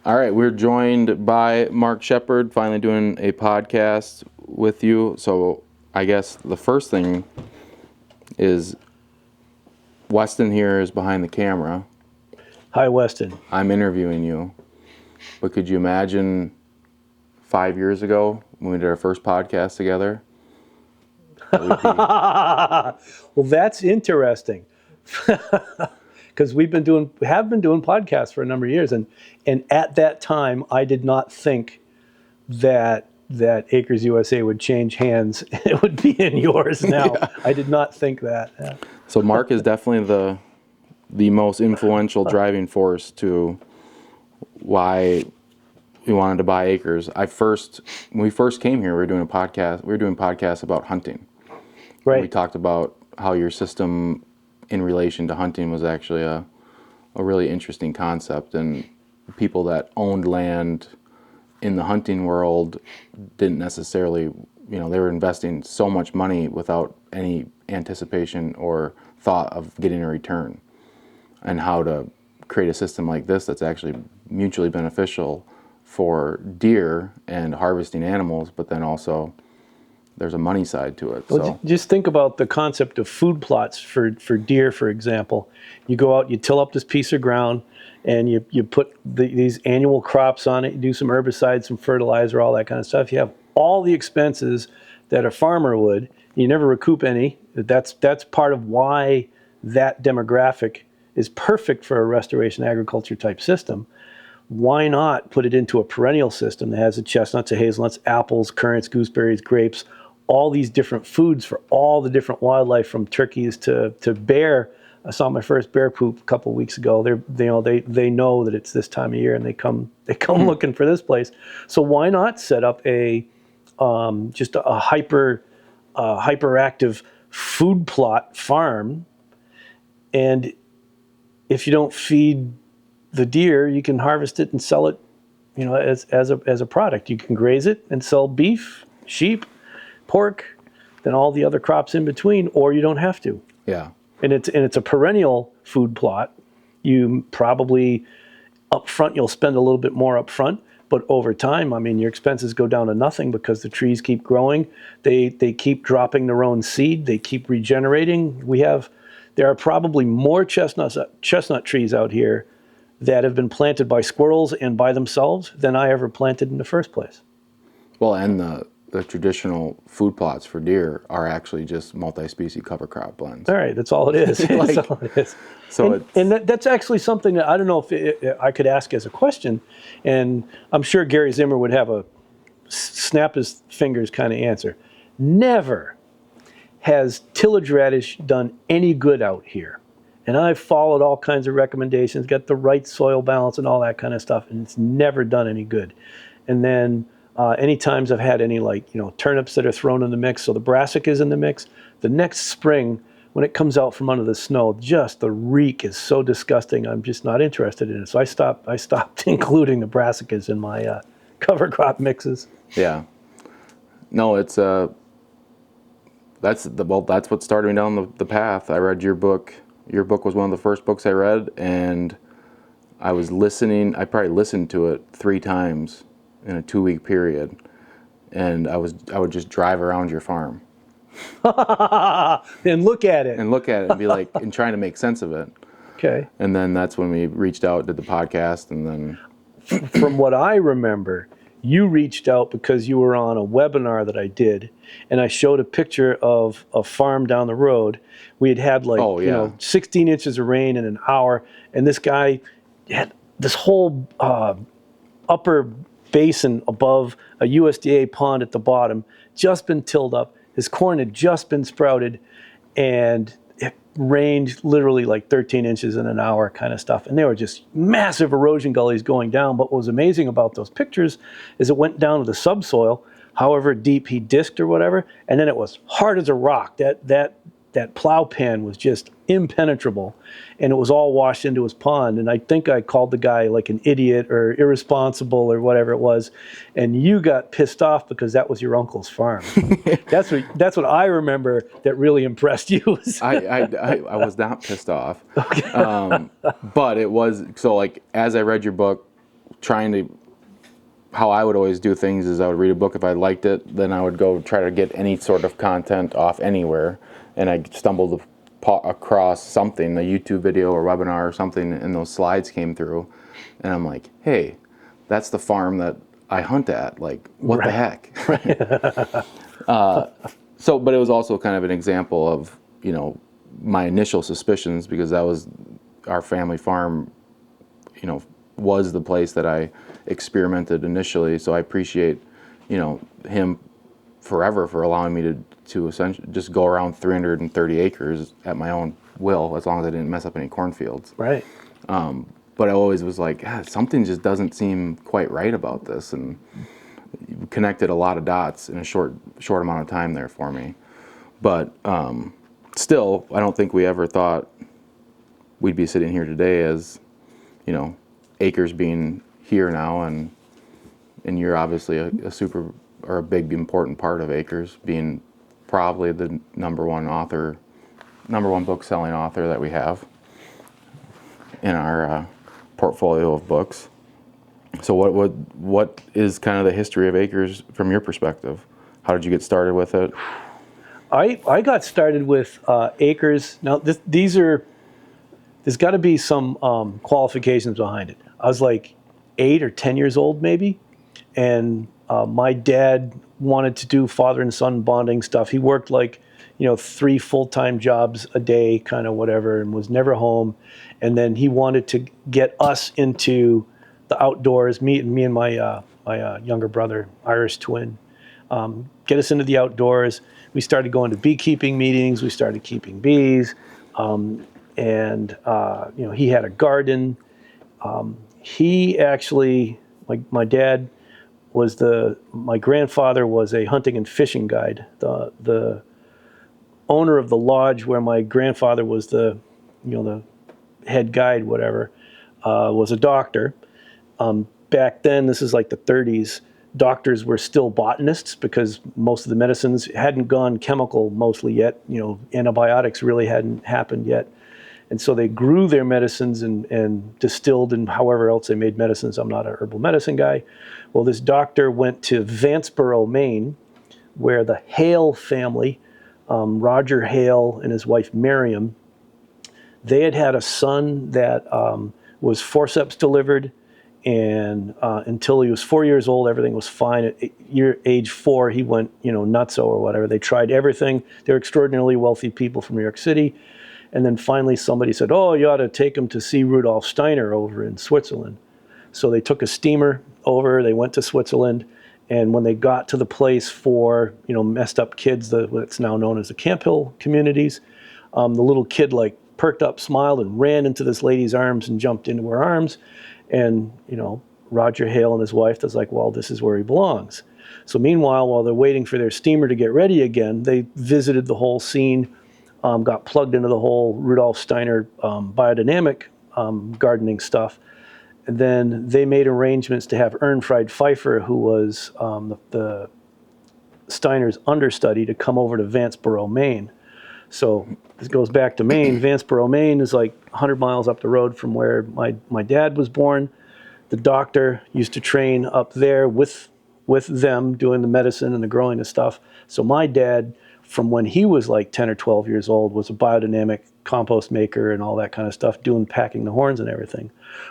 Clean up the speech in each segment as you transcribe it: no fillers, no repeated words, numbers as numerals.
All right, we're joined by Mark Shepard, finally doing a podcast with you. So I guess the first thing is Weston here is behind the camera. Hi, Weston. I'm interviewing you. But could you imagine 5 years ago when we did our first podcast together? Well, that's interesting. Because have been doing podcasts for a number of years, and at that time I did not think that Acres USA would change hands. It would be in yours now. Yeah. I did not think that. Yeah. So Mark is definitely the most influential driving force to why we wanted to buy Acres. When we first came here, we were doing podcasts about hunting. Right. We talked about how your system in relation to hunting was actually a really interesting concept, and people that owned land in the hunting world didn't necessarily, they were investing so much money without any anticipation or thought of getting a return, and how to create a system like this that's actually mutually beneficial for deer and harvesting animals, but then also there's a money side to it. Well, so just think about the concept of food plots for deer, for example. You go out, you till up this piece of ground, and you put these annual crops on it. You do some herbicides, some fertilizer, all that kind of stuff. You have all the expenses that a farmer would. You never recoup any. That's part of why that demographic is perfect for a restoration agriculture type system. Why not put it into a perennial system that has the chestnuts, the hazelnuts, apples, currants, gooseberries, grapes, all these different foods for all the different wildlife, from turkeys to bear. I saw my first bear poop a couple of weeks ago. They know that it's this time of year, and they come looking for this place. So why not set up just a hyperactive food plot farm? And if you don't feed the deer, you can harvest it and sell it, as a product. You can graze it and sell beef, sheep, pork, then all the other crops in between, or you don't have to. Yeah. And it's a perennial food plot. You probably up front, you'll spend a little bit more up front, but over time, your expenses go down to nothing because the trees keep growing. They keep dropping their own seed. They keep regenerating. There are probably more chestnut trees out here that have been planted by squirrels and by themselves than I ever planted in the first place. Well, and the traditional food plots for deer are actually just multi-species cover crop blends. All right, that's all it is. That's all it is. So that's actually something that I don't know if I could ask as a question, and I'm sure Gary Zimmer would have a snap his fingers kind of answer. Never has tillage radish done any good out here. And I've followed all kinds of recommendations, got the right soil balance and all that kind of stuff, and it's never done any good. And then any times I've had any turnips that are thrown in the mix, so the brassica is in the mix, the next spring when it comes out from under the snow, just the reek is so disgusting. I'm just not interested in it. So I stopped including the brassicas in my cover crop mixes. Yeah. No, it's that's what started me down the path. I read your book. Your book was one of the first books I read, and I was listening. I probably listened to it 3 times in a 2-week period, and I would just drive around your farm and look at it and be like, and trying to make sense of it. Okay. And then that's when we reached out, did the podcast, and then from what I remember, you reached out because you were on a webinar that I did, and I showed a picture of a farm down the road. We had 16 inches of rain in an hour, and this guy had this whole upper basin above a USDA pond at the bottom just been tilled up. His corn had just been sprouted, and it rained literally 13 inches in an hour kind of stuff. And there were just massive erosion gullies going down. But what was amazing about those pictures is it went down to the subsoil, however deep he disked or whatever, and then it was hard as a rock. That that plow pan was just impenetrable, and it was all washed into his pond. And I think I called the guy like an idiot or irresponsible or whatever it was, and you got pissed off because that was your uncle's farm. That's what I remember that really impressed you. I was not pissed off. But it was, so like, as I read your book, how I would always do things is I would read a book. If I liked it, then I would go try to get any sort of content off anywhere. And I stumbled across something, a YouTube video or webinar or something, and those slides came through. And I'm like, hey, that's the farm that I hunt at. Like, what the heck? But it was also kind of an example of, my initial suspicions, because that was our family farm, was the place that I experimented initially. So I appreciate, him forever for allowing me to essentially just go around 330 acres at my own will, as long as I didn't mess up any cornfields. Right. But I always was like, something just doesn't seem quite right about this, and connected a lot of dots in a short amount of time there for me. But still, I don't think we ever thought we'd be sitting here today as, acres being here now, and you're obviously a super or a big important part of Acres, being probably the number one book selling author that we have in our portfolio of books. So what is kind of the history of Acres from your perspective? How did you get started with it? I got started with Acres. Now there's got to be some qualifications behind it. I was like 8 or 10 years old maybe, and my dad wanted to do father and son bonding stuff. He worked like 3 full-time jobs a day, kind of whatever, and was never home. And then he wanted to get us into the outdoors, me and my younger brother, Irish twin, get us into the outdoors. We started going to beekeeping meetings. We started keeping bees, and he had a garden. He actually, my dad my grandfather was a hunting and fishing guide. The owner of the lodge where my grandfather was the head guide, whatever, was a doctor. Back then, this is like the 30s, doctors were still botanists because most of the medicines hadn't gone chemical mostly yet. Antibiotics really hadn't happened yet. And so they grew their medicines and distilled and however else they made medicines. I'm not a herbal medicine guy. Well, this doctor went to Vanceboro, Maine, where the Hale family, Roger Hale and his wife Miriam, they had a son that was forceps delivered, and until he was 4 years old, everything was fine. At age 4, he went, nutso or whatever. They tried everything. They're extraordinarily wealthy people from New York City. And then finally somebody said, oh, you ought to take him to see Rudolf Steiner over in Switzerland. So they took a steamer over, they went to Switzerland, and when they got to the place for, messed up kids, what's now known as the Camp Hill communities, the little kid perked up, smiled, and ran into this lady's arms and jumped into her arms. And, Roger Hale and his wife was like, well, this is where he belongs. So meanwhile, while they're waiting for their steamer to get ready again, they visited the whole scene, got plugged into the whole Rudolf Steiner biodynamic gardening stuff. And then they made arrangements to have Ernfried Pfeiffer, who was the Steiner's understudy, to come over to Vanceboro, Maine. So this goes back to Maine. Vanceboro, Maine is like 100 miles up the road from where my dad was born. The doctor used to train up there with them doing the medicine and the growing of stuff. So my dad, from when he was like 10 or 12 years old, was a biodynamic compost maker and all that kind of stuff, packing the horns and everything.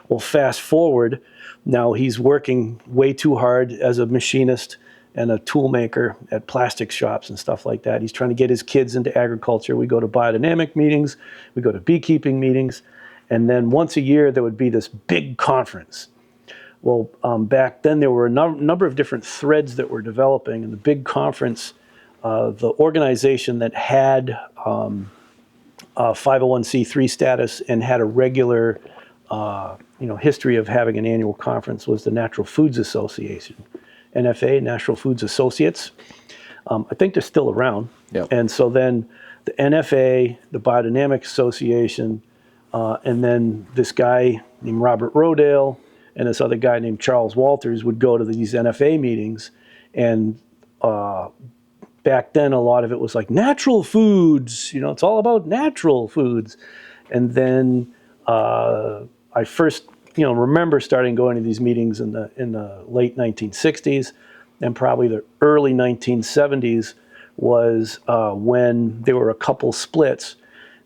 Well, fast forward, now he's working way too hard as a machinist and a tool maker at plastic shops and stuff like that. He's trying to get his kids into agriculture. We go to biodynamic meetings, we go to beekeeping meetings, and then once a year there would be this big conference. Well, back then there were a number of different threads that were developing, and the big conference, the organization that had 501c3 status and had a regular history of having an annual conference was the Natural Foods Association, NFA, Natural Foods Associates. I think they're still around. Yep. And so then the NFA, the Biodynamic Association, and then this guy named Robert Rodale and this other guy named Charles Walters would go to these NFA meetings. And back then, a lot of it was like natural foods, it's all about natural foods. And then I first, remember starting going to these meetings in the late 1960s, and probably the early 1970s was when there were a couple splits.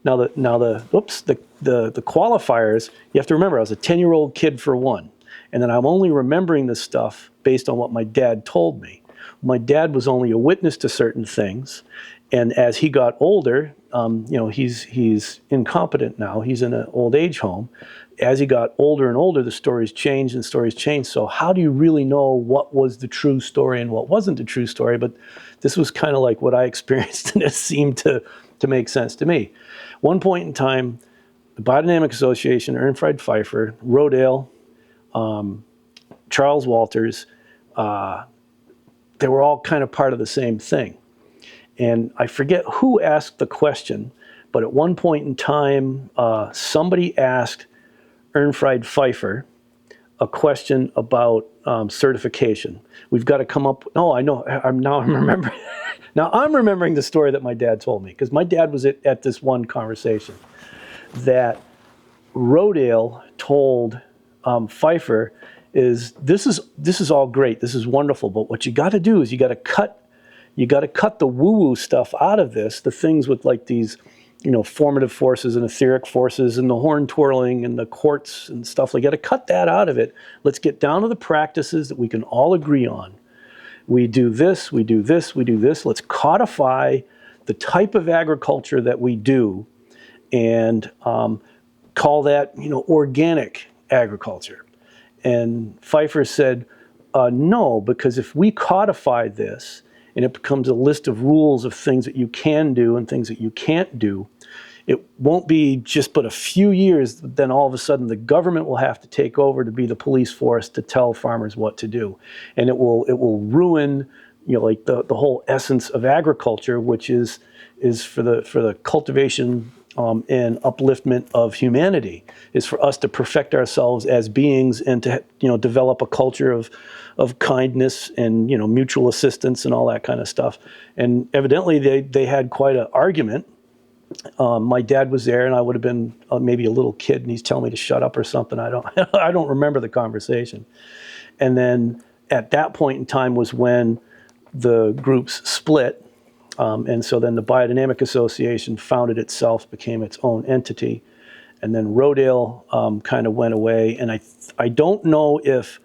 Now the qualifiers, you have to remember, I was a 10-year-old kid for one, and then I'm only remembering this stuff based on what my dad told me. My dad was only a witness to certain things, and as he got older, he's incompetent now. He's in an old age home. As he got older and older, the stories changed and stories changed. So how do you really know what was the true story and what wasn't the true story? But this was kind of like what I experienced, and it seemed to make sense to me. One point in time, the Biodynamic Association, Ernfried Pfeiffer, Rodale, Charles Walters, they were all kind of part of the same thing. And I forget who asked the question, but at one point in time, somebody asked Ernfried Pfeiffer a question about certification. We've got to come up. Oh, I know. I'm remembering. Now I'm remembering the story that my dad told me, because my dad was at this one conversation that Rodale told Pfeiffer this is all great. This is wonderful. But what you got to do is you got to cut the woo-woo stuff out of this. The things with like these, formative forces and etheric forces and the horn twirling and the quartz and stuff. You got to cut that out of it. Let's get down to the practices that we can all agree on. We do this, we do this, we do this. Let's codify the type of agriculture that we do and call that, organic agriculture. And Pfeiffer said, no, because if we codify this and it becomes a list of rules of things that you can do and things that you can't do, it won't be just but a few years, then all of a sudden the government will have to take over to be the police force to tell farmers what to do. And it will ruin, the whole essence of agriculture, which is for the cultivation and upliftment of humanity, is for us to perfect ourselves as beings and to develop a culture of kindness and mutual assistance and all that kind of stuff. And evidently they had quite an argument. My dad was there, and I would have been maybe a little kid, and he's telling me to shut up or something. I don't remember the conversation. And then at that point in time was when the groups split. And so then the Biodynamic Association founded itself, became its own entity. And then Rodale kind of went away. And I don't know if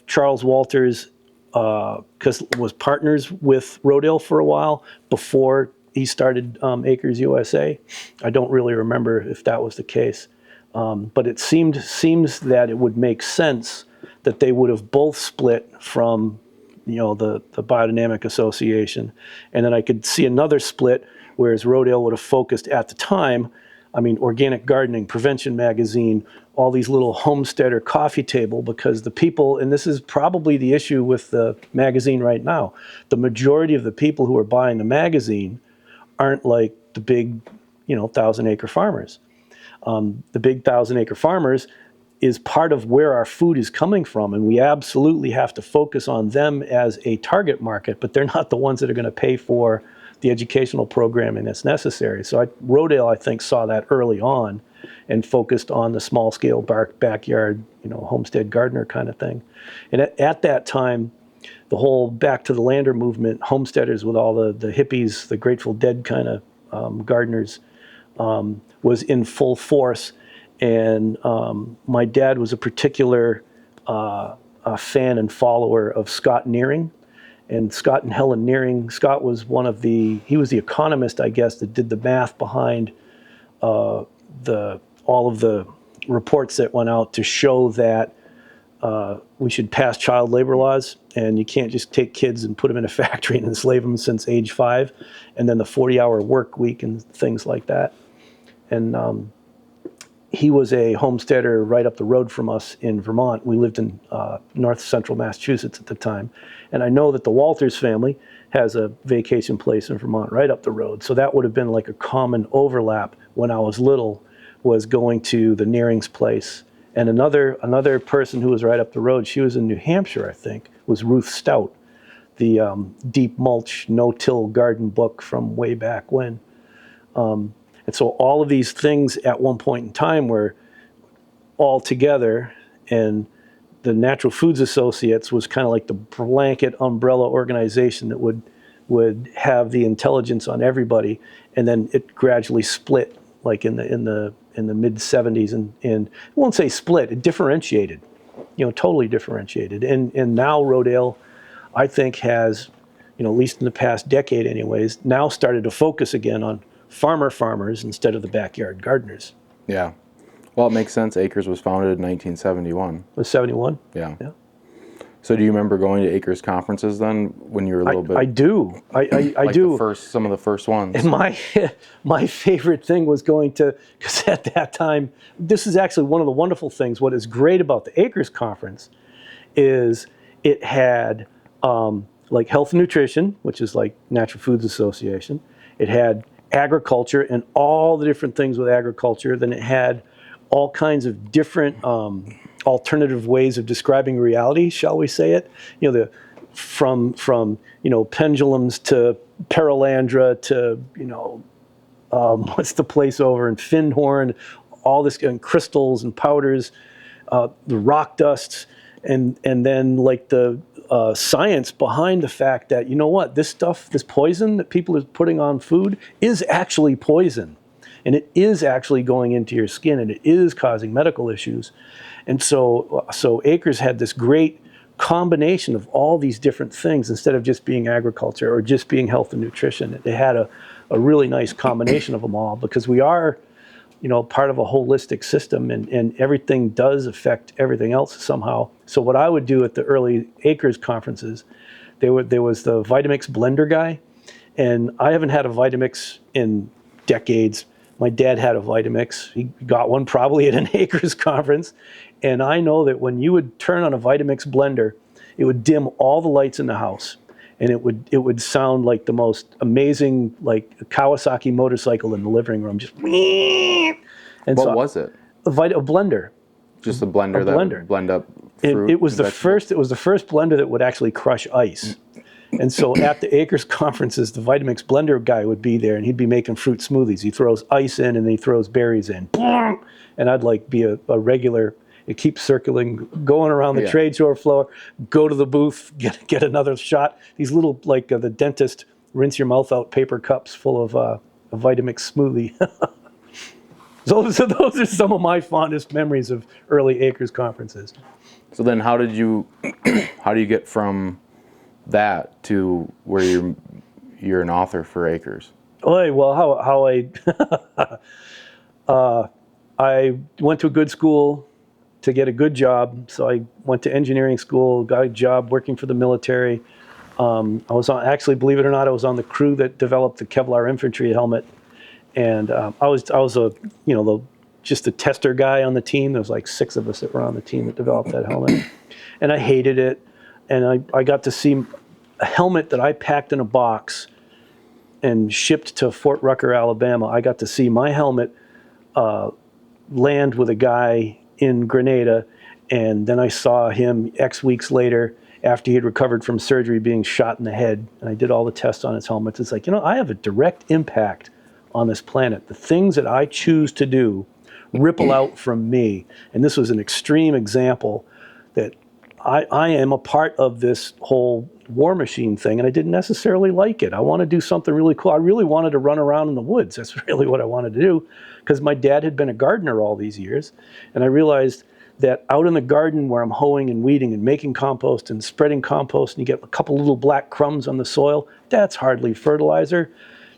Charles Walters was partners with Rodale for a while before he started Acres USA. I don't really remember if that was the case. But it seems that it would make sense that they would have both split from the Biodynamic Association. And then I could see another split, whereas Rodale would have focused at the time, Organic Gardening, Prevention Magazine, all these little homesteader coffee table, because the people, and this is probably the issue with the magazine right now, the majority of the people who are buying the magazine aren't like the big, 1,000-acre farmers. The big 1,000-acre farmers is part of where our food is coming from, and we absolutely have to focus on them as a target market, but they're not the ones that are going to pay for the educational programming that's necessary. So Rodale, I think, saw that early on and focused on the small-scale backyard, homestead gardener kind of thing. And at that time, the whole Back to the Lander movement, homesteaders with all the hippies, the Grateful Dead kind of gardeners, was in full force. And my dad was a particular fan and follower of Scott Nearing. And Scott and Helen Nearing, Scott was he was the economist, I guess, that did the math behind all of the reports that went out to show that we should pass child labor laws, and you can't just take kids and put them in a factory and enslave them since age 5, and then the 40-hour work week and things like that. And he was a homesteader right up the road from us in Vermont. We lived in north central Massachusetts at the time. And I know that the Walters family has a vacation place in Vermont right up the road. So that would have been like a common overlap when I was little, was going to the Nearing's place. And another person who was right up the road, she was in New Hampshire, I think, was Ruth Stout, the deep mulch, no-till garden book from way back when. And so all of these things at one point in time were all together, and the Natural Foods Associates was kind of like the blanket umbrella organization that would have the intelligence on everybody, and then it gradually split, like in the mid 70s, and I won't say split, it differentiated, totally differentiated, and now Rodale, I think, has, at least in the past decade anyways, now started to focus again on farmers instead of the backyard gardeners. Yeah. Well, it makes sense. Acres was founded in 1971. It was 71? Yeah. Yeah. So do you remember going to Acres conferences then when you were a little bit? I do. I do. Some of the first ones. And my favorite thing was going to, because at that time, this is actually one of the wonderful things. What is great about the Acres conference is it had like health and nutrition, which is like Natural Foods Association. It had agriculture and all the different things with agriculture. Then it had all kinds of different alternative ways of describing reality, shall we say it? From pendulums to Paralandra to what's the place over in Findhorn, all this, and crystals and powders, the rock dusts, and then like the science behind the fact that, this stuff, this poison that people are putting on food is actually poison. And it is actually going into your skin, and it is causing medical issues. And so Acres had this great combination of all these different things instead of just being agriculture or just being health and nutrition. They had a really nice combination of them all, because we are, part of a holistic system, and everything does affect everything else somehow. So what I would do at the early Acres conferences, there was the Vitamix blender guy, and I haven't had a Vitamix in decades. My dad had a Vitamix. He got one probably at an Acres conference. And I know that when you would turn on a Vitamix blender, it would dim all the lights in the house. And it would sound like the most amazing, like Kawasaki motorcycle in the living room. Just and what was it? A blender. Just a blender that would blend up fruit. It was the first blender that would actually crush ice. And so at the Acres conferences, the Vitamix blender guy would be there, and he'd be making fruit smoothies. He throws ice in, and then he throws berries in. And I'd like be a regular. It keeps circling, going around the trade show floor, go to the booth, get another shot. These little, like the dentist, rinse your mouth out paper cups full of a Vitamix smoothie. So those are some of my fondest memories of early Acres conferences. So then how do you get from that to where you're an author for Acres? Well, how I went to a good school to get a good job. So I went to engineering school, got a job working for the military. I was on, actually, believe it or not, I was on the crew that developed the Kevlar infantry helmet. And I was just a tester guy on the team. There was like 6 of us that were on the team that developed that helmet. And I hated it. And I got to see a helmet that I packed in a box and shipped to Fort Rucker, Alabama. I got to see my helmet land with a guy in Grenada, and then I saw him X weeks later after he had recovered from surgery being shot in the head, and I did all the tests on his helmets. It's like, I have a direct impact on this planet. The things that I choose to do ripple out from me, and this was an extreme example that I am a part of this whole war machine thing, and I didn't necessarily like it. I want to do something really cool. I really wanted to run around in the woods. That's really what I wanted to do, because my dad had been a gardener all these years, and I realized that out in the garden where I'm hoeing and weeding and making compost and spreading compost, and you get a couple little black crumbs on the soil, that's hardly fertilizer.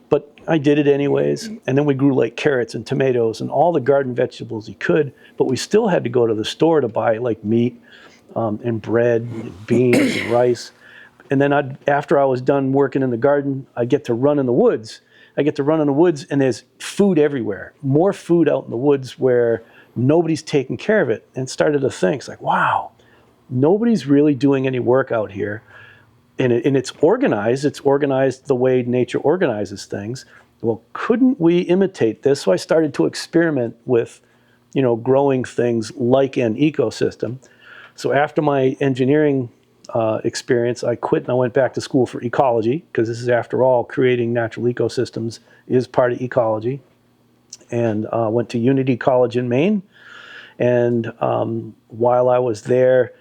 But I did it anyways, and then we grew like carrots and tomatoes and all the garden vegetables you could, but we still had to go to the store to buy like meat and bread and beans and rice. And then after I was done working in the garden, I'd get to run in the woods. And there's food everywhere. More food out in the woods where nobody's taking care of it. And started to think, it's like, wow, nobody's really doing any work out here. and it's organized. It's organized the way nature organizes things. Well, couldn't we imitate this? So I started to experiment with, growing things like an ecosystem. So after my engineering experience, I quit and I went back to school for ecology, because this is, after all, creating natural ecosystems is part of ecology. And went to Unity College in Maine. And while I was there,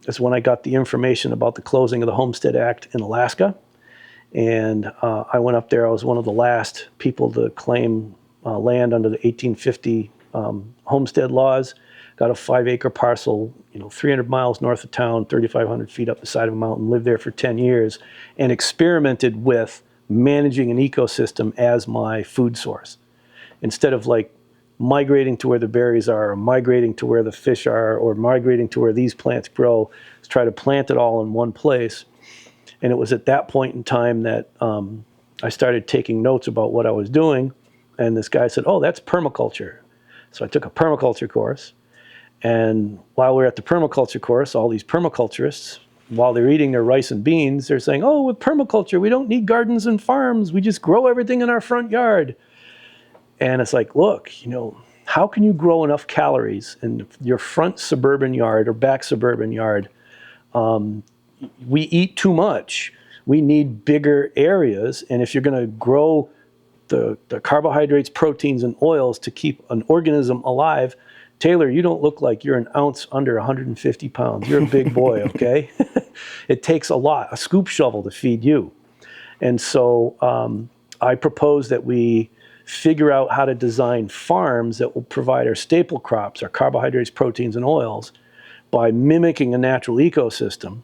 is when I got the information about the closing of the Homestead Act in Alaska. And I went up there. I was one of the last people to claim land under the 1850 homestead laws. Got a 5-acre parcel, 300 miles north of town, 3,500 feet up the side of a mountain, lived there for 10 years, and experimented with managing an ecosystem as my food source. Instead of like migrating to where the berries are, or migrating to where the fish are, or migrating to where these plants grow, is try to plant it all in one place. And it was at that point in time that I started taking notes about what I was doing. And this guy said, "Oh, that's permaculture." So I took a permaculture course. And while we were at the permaculture course, all these permaculturists, while they're eating their rice and beans, they're saying, "Oh, with permaculture, we don't need gardens and farms. We just grow everything in our front yard." And it's like, look, how can you grow enough calories in your front suburban yard or back suburban yard? We eat too much. We need bigger areas. And if you're going to grow the carbohydrates, proteins, and oils to keep an organism alive, Taylor, you don't look like you're an ounce under 150 pounds. You're a big boy, okay? It takes a scoop shovel to feed you. And so I propose that we figure out how to design farms that will provide our staple crops, our carbohydrates, proteins, and oils, by mimicking a natural ecosystem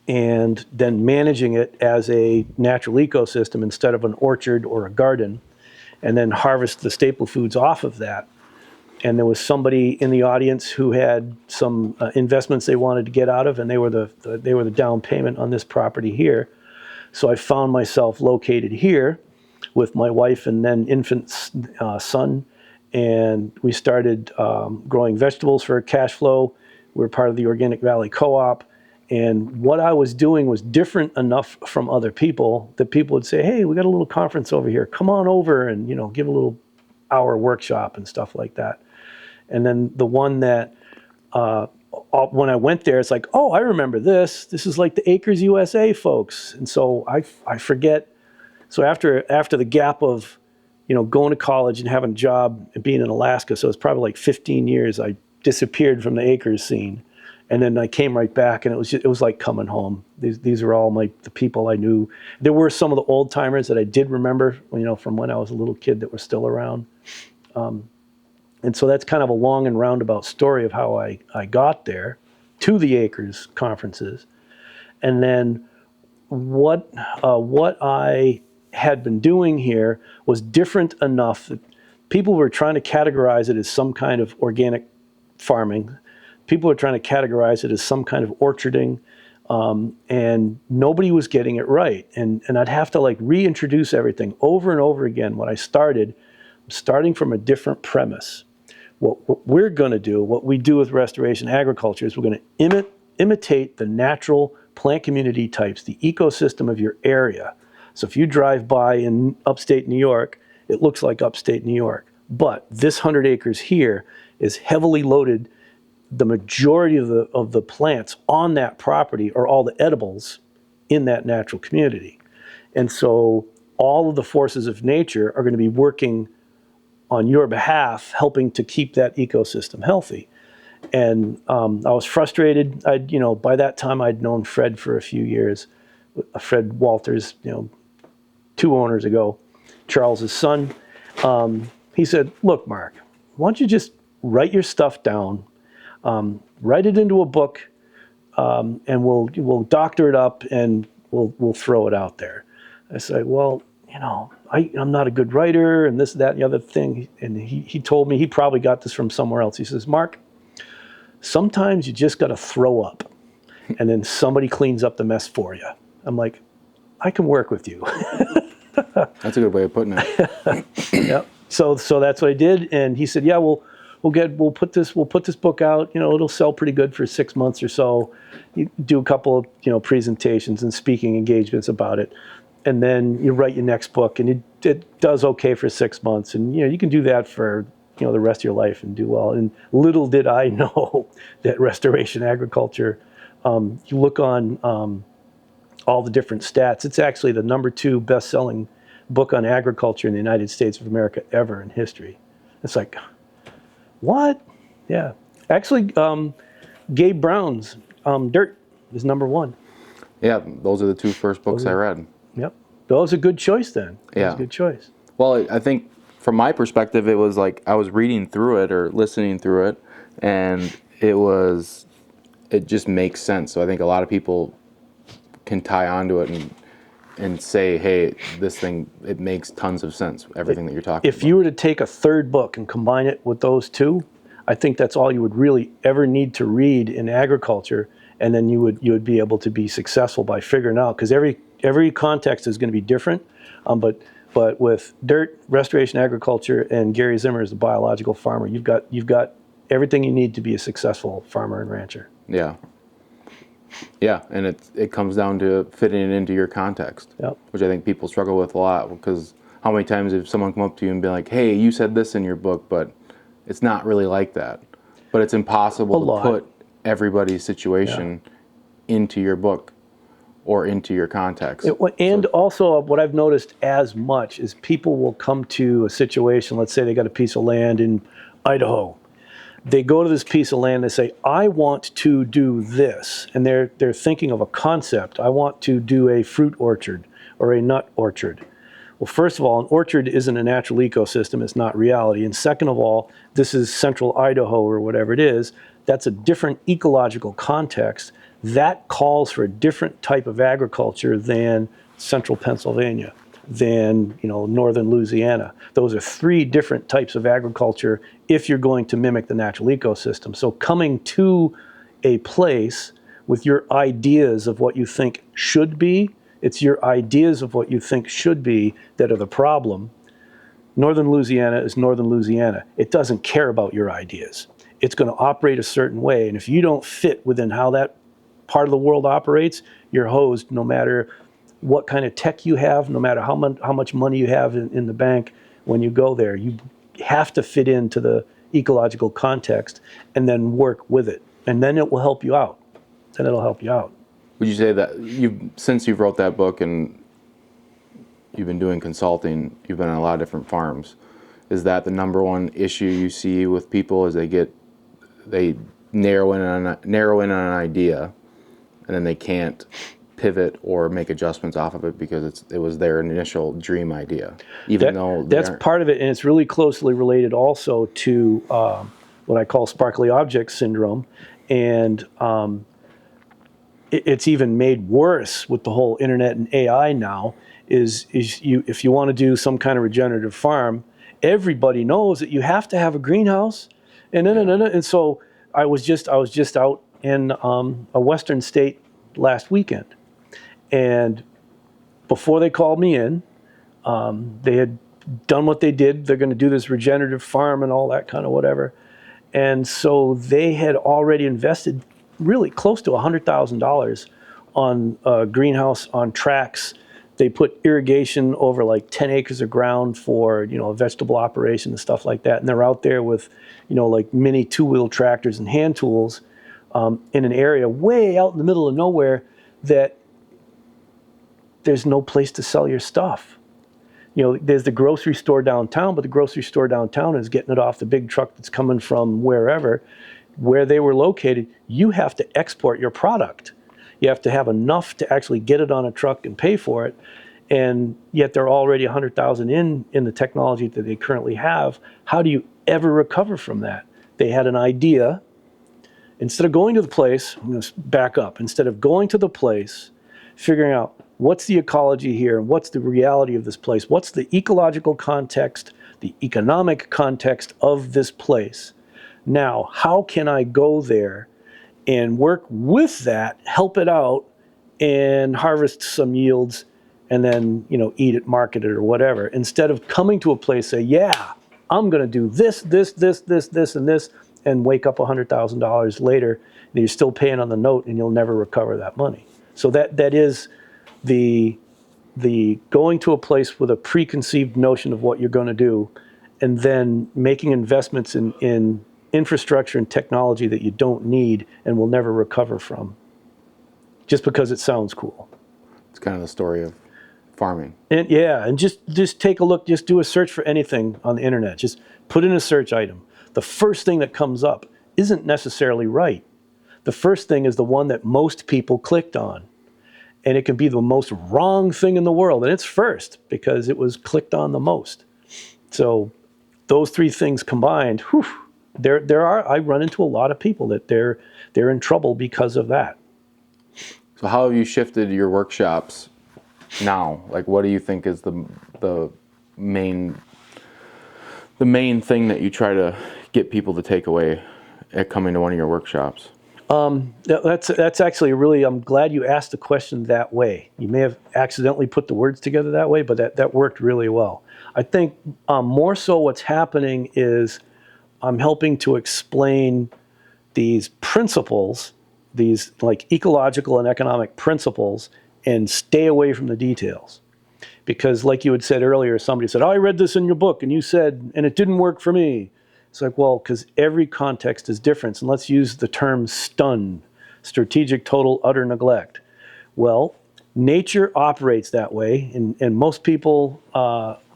and then managing it as a natural ecosystem instead of an orchard or a garden, and then harvest the staple foods off of that. And there was somebody in the audience who had some investments they wanted to get out of, and they were the down payment on this property here. So I found myself located here with my wife and then infant son, and we started growing vegetables for cash flow. We were part of the Organic Valley Co-op, and what I was doing was different enough from other people that people would say, "Hey, we got a little conference over here. Come on over and give a little hour workshop and stuff like that." And then the one that when I went there, it's like, "Oh, I remember this. This is like the Acres USA folks." And so I forget. So after the gap of, going to college and having a job and being in Alaska, so it's probably like 15 years, I disappeared from the Acres scene, and then I came right back, and it was like coming home. These are all the people I knew. There were some of the old timers that I did remember, from when I was a little kid, that were still around. And so that's kind of a long and roundabout story of how I got there to the Acres conferences, and then what I had been doing here was different enough that people were trying to categorize it as some kind of organic farming. People were trying to categorize it as some kind of orcharding, and nobody was getting it right. And I'd have to reintroduce everything over and over again. When I started, I'm starting from a different premise. What we're going to do, what we do with restoration agriculture, is we're going to imitate the natural plant community types, the ecosystem of your area. So if you drive by in upstate New York, it looks like upstate New York. But this 100 acres here is heavily loaded. The majority of the plants on that property are all the edibles in that natural community. And so all of the forces of nature are going to be working on your behalf, helping to keep that ecosystem healthy. And I was frustrated. By that time I'd known Fred for a few years. Fred Walters, 2 owners ago, Charles's son. He said, "Look, Mark, why don't you just write your stuff down, write it into a book, and we'll doctor it up and we'll throw it out there." I said, "Well, I'm not a good writer, and this, that, and the other thing." And he told me, he probably got this from somewhere else. He says, "Mark, sometimes you just got to throw up, and then somebody cleans up the mess for you." I'm like, "I can work with you." That's a good way of putting it. Yep. So that's what I did. And he said, "Yeah, well, we'll put this book out. It'll sell pretty good for 6 months or so. You do a couple of presentations and speaking engagements about it, and then you write your next book, and it does okay for 6 months, and you can do that for the rest of your life and do well. And little did I know that restoration agriculture. You look on all the different stats. It's actually the #2 best-selling book on agriculture in the United States of America ever in history. It's like, what? Yeah. Actually, Gabe Brown's Dirt is #1. Yeah, those are the 2 first books I read. Yep. That was a good choice then. That was a good choice. Well, I think from my perspective, it was like I was reading through it or listening through it, and it just makes sense. So I think a lot of people can tie onto it and say, hey, this thing, it makes tons of sense, everything that you're talking about. If you were to take a third book and combine it with those 2, I think that's all you would really ever need to read in agriculture, and then you would be able to be successful by figuring out, because every context is going to be different, but with Dirt, Restoration Agriculture, and Gary Zimmer as the biological farmer, you've got everything you need to be a successful farmer and rancher. Yeah. Yeah, and it comes down to fitting it into your context, which I think people struggle with a lot, because how many times have someone come up to you and be like, hey, you said this in your book, but it's not really like that. But it's impossible to put everybody's situation into your book or into your context. Also, what I've noticed as much is people will come to a situation, let's say they got a piece of land in Idaho. They go to this piece of land, they say, I want to do this. And they're thinking of a concept. I want to do a fruit orchard or a nut orchard. Well, first of all, an orchard isn't a natural ecosystem. It's not reality. And second of all, this is central Idaho or whatever it is. That's a different ecological context. That calls for a different type of agriculture than central Pennsylvania, than northern Louisiana. Those are 3 different types of agriculture if you're going to mimic the natural ecosystem. So coming to a place with your ideas of what you think should be, it's your ideas of what you think should be that are the problem. Northern Louisiana is northern Louisiana. It doesn't care about your ideas. It's going to operate a certain way, and if you don't fit within how that part of the world operates, you're hosed no matter what kind of tech you have, no matter how much money you have in the bank. When you go there, you have to fit into the ecological context and then work with it. And then it will help you out. Then it'll help you out. Would you say that since you've wrote that book and you've been doing consulting, you've been on a lot of different farms, is that the #1 issue you see with people is they narrow in on an idea and then they can't pivot or make adjustments off of it because it was their initial dream idea, that's part of it, and it's really closely related also to what I call sparkly object syndrome, and it's even made worse with the whole internet and AI now. If you want to do some kind of regenerative farm, everybody knows that you have to have a greenhouse, and so I was just out in a western state last weekend. And before they called me in, they had done what they did. They're going to do this regenerative farm and all that kind of whatever. And so they had already invested really close to $100,000 on a greenhouse on tracks. They put irrigation over like 10 acres of ground for, a vegetable operation and stuff like that. And they're out there with, like mini 2-wheel tractors and hand tools in an area way out in the middle of nowhere that there's no place to sell your stuff. There's the grocery store downtown, but the grocery store downtown is getting it off the big truck that's coming from wherever. Where they were located, you have to export your product. You have to have enough to actually get it on a truck and pay for it. And yet they're already 100,000 in the technology that they currently have. How do you ever recover from that? They had an idea. Instead of going to the place, I'm going to back up. Instead of going to the place, figuring out what's the ecology here, what's the reality of this place, what's the ecological context, the economic context of this place. Now, how can I go there and work with that, help it out, and harvest some yields, and then eat it, market it, or whatever, instead of coming to a place, say, yeah, I'm going to do this, and this, and wake up $100,000 later, and you're still paying on the note, and you'll never recover that money. So that is the going to a place with a preconceived notion of what you're going to do, and then making investments in infrastructure and technology that you don't need and will never recover from, just because it sounds cool. It's kind of the story of farming. And yeah, and just take a look, just do a search for anything on the internet. Just put in a search item. The first thing that comes up isn't necessarily right. The first thing is the one that most people clicked on. And it can be the most wrong thing in the world. And it's first because it was clicked on the most. So those three things combined, whew, I run into a lot of people that they're in trouble because of that. So how have you shifted your workshops now? Like, what do you think is the main thing that you try to get people to take away at coming to one of your workshops? That's actually I'm glad you asked the question that way. You may have accidentally put the words together that way, but that worked really well. I think more so what's happening is I'm helping to explain these principles, these like ecological and economic principles, and stay away from the details. Because like you had said earlier, somebody said, "Oh, I read this in your book, and you said, and it didn't work for me." It's like, well, because every context is different. And let's use the term stun, strategic total utter neglect. Well, nature operates that way, and most people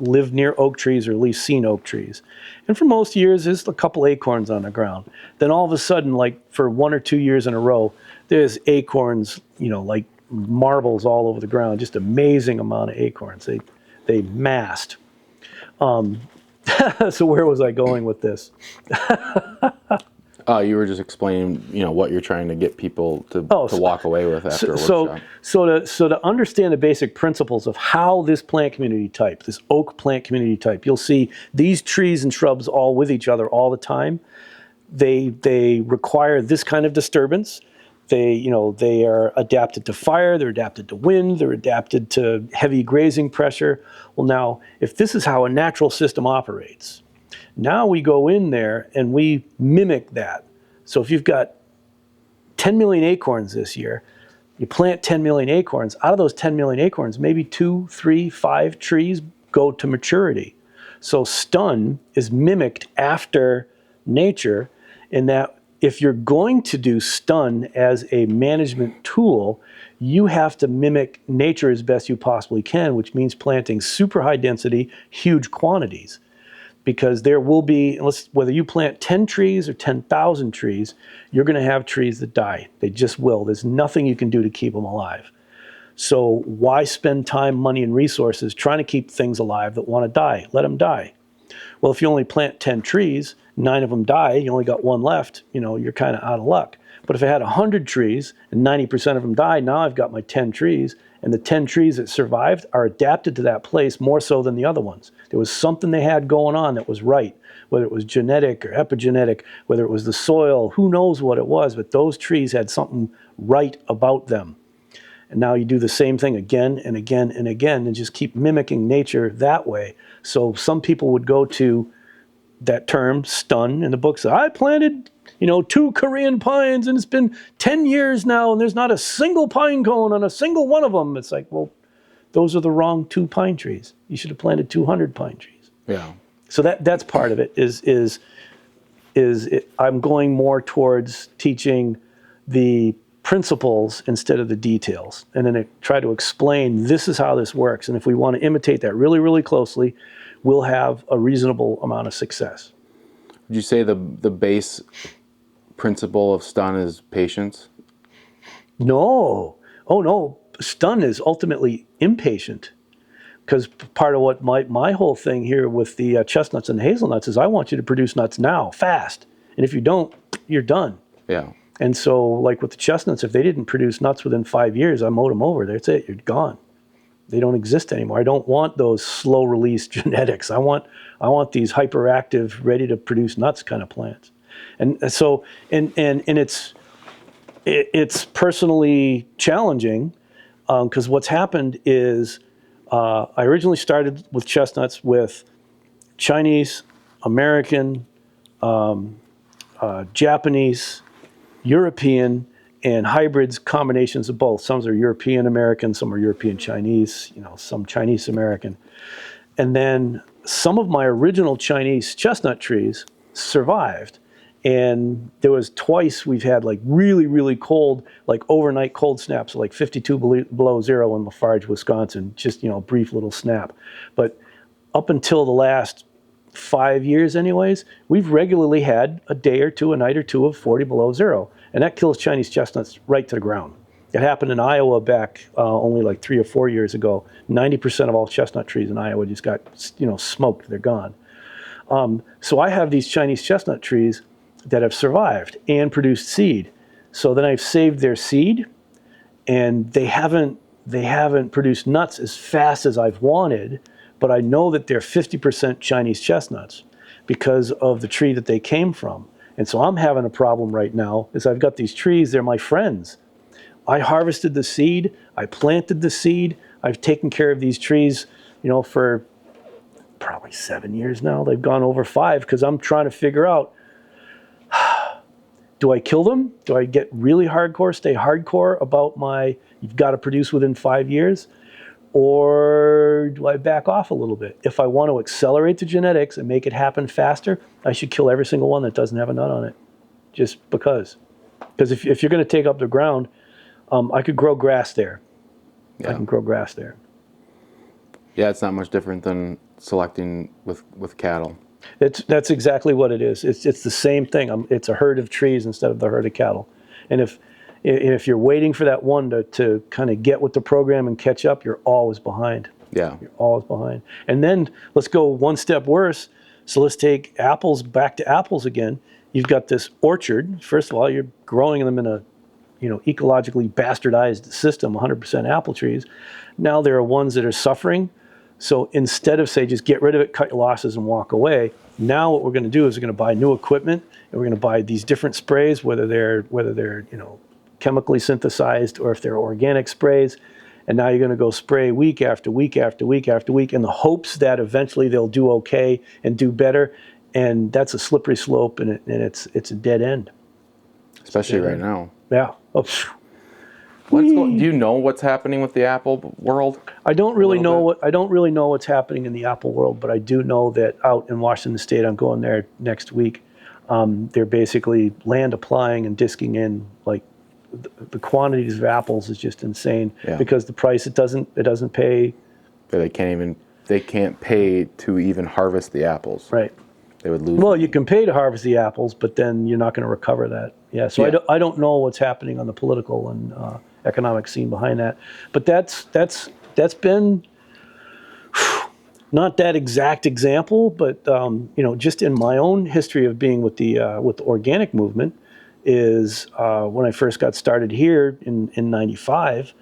live near oak trees or at least seen oak trees. And for most years, there's a couple acorns on the ground. Then all of a sudden, like for 1 or 2 years in a row, there's acorns, like marbles all over the ground, just amazing amount of acorns. They massed. So where was I going with this? You were just explaining, what you're trying to get people to walk away with after a workshop. So to understand the basic principles of how this plant community type, this oak plant community type, you'll see these trees and shrubs all with each other all the time. They require this kind of disturbance. They are adapted to fire, they're adapted to wind, they're adapted to heavy grazing pressure. Well, now, if this is how a natural system operates, now we go in there and we mimic that. So if you've got 10 million acorns this year, you plant 10 million acorns. Out of those 10 million acorns, maybe 2, 3, 5 trees go to maturity. So stun is mimicked after nature in that if you're going to do stun as a management tool, you have to mimic nature as best you possibly can, which means planting super high density, huge quantities. Because there will be, whether you plant 10 trees or 10,000 trees, you're going to have trees that die. They just will. There's nothing you can do to keep them alive. So why spend time, money, and resources trying to keep things alive that want to die? Let them die. Well, if you only plant 10 trees, 9 of them die, you only got 1 left, you're kind of out of luck. But if I had 100 trees and 90% of them died, now I've got my 10 trees, and the 10 trees that survived are adapted to that place more so than the other ones. There was something they had going on that was right, whether it was genetic or epigenetic, whether it was the soil, who knows what it was, but those trees had something right about them. And now you do the same thing again and again and again and just keep mimicking nature that way. So some people would go to that term, stun, in the book. So I planted, 2 Korean pines and it's been 10 years now and there's not a single pine cone on a single one of them. It's like, well, those are the wrong 2 pine trees. You should have planted 200 pine trees. Yeah. So that's part of it I'm going more towards teaching the principles instead of the details. And then I try to explain this is how this works. And if we want to imitate that really, really closely, we'll have a reasonable amount of success. Would you say the base principle of stun is patience? No. Oh, no. Stun is ultimately impatient. Because part of what my whole thing here with the chestnuts and the hazelnuts is I want you to produce nuts now, fast. And if you don't, you're done. Yeah. And so, like with the chestnuts, if they didn't produce nuts within 5 years, I mowed them over. That's it. You're gone. They don't exist anymore. I don't want those slow release genetics. I want these hyperactive, ready to produce nuts kind of plants. And so, and it's personally challenging because what's happened is I originally started with chestnuts with Chinese American, Japanese, European, and hybrids, combinations of both. Some are European American, some are European Chinese, some Chinese American. And then some of my original Chinese chestnut trees survived. And there was twice we've had like really, really cold, like overnight cold snaps, like 52 below zero in Lafarge, Wisconsin, just, brief little snap. But up until the last 5 years anyways, we've regularly had a day or two, a night or two of 40 below zero. And that kills Chinese chestnuts right to the ground. It happened in Iowa back only like 3 or 4 years ago. 90% of all chestnut trees in Iowa just got, smoked. They're gone. So I have these Chinese chestnut trees that have survived and produced seed. So then I've saved their seed, and they haven't produced nuts as fast as I've wanted, but I know that they're 50% Chinese chestnuts because of the tree that they came from. And so I'm having a problem right now is I've got these trees, they're my friends. I harvested the seed, I planted the seed, I've taken care of these trees, for probably 7 years now. They've gone over 5 because I'm trying to figure out, do I kill them? Do I get really hardcore, stay hardcore about you've got to produce within 5 years? Or do I back off a little bit? If I want to accelerate the genetics and make it happen faster, I should kill every single one that doesn't have a nut on it, just because. Because if you're going to take up the ground, I could grow grass there. Yeah. I can grow grass there. Yeah, it's not much different than selecting with cattle. That's exactly what it is. It's the same thing. It's a herd of trees instead of the herd of cattle. And if you're waiting for that one to kind of get with the program and catch up, you're always behind. Yeah. You're always behind. And then let's go one step worse. So let's take apples back to apples again. You've got this orchard. First of all, you're growing them in a ecologically bastardized system, 100% apple trees. Now there are ones that are suffering. So instead of say, just get rid of it, cut your losses and walk away, now what we're going to do is we're going to buy new equipment, and we're going to buy these different sprays, whether they're chemically synthesized or if they're organic sprays. And now you're going to go spray week after week after week after week in the hopes that eventually they'll do okay and do better. And that's a slippery slope, and it's a dead end. Especially right now. Yeah. Oh, do you know what's happening with the Apple world? I don't really know what's happening in the Apple world, but I do know that out in Washington State, I'm going there next week. They're basically land applying and disking in, like the quantities of apples is just insane. Yeah. Because the price it doesn't pay. They can't pay to even harvest the apples. Right. They would lose. Well, you can pay to harvest the apples, but then you're not going to recover that. Yeah. So Yeah. I don't know what's happening on the political and economic scene behind that, but that's been not that exact example, but just in my own history of being with the organic movement is when I first got started here in '95,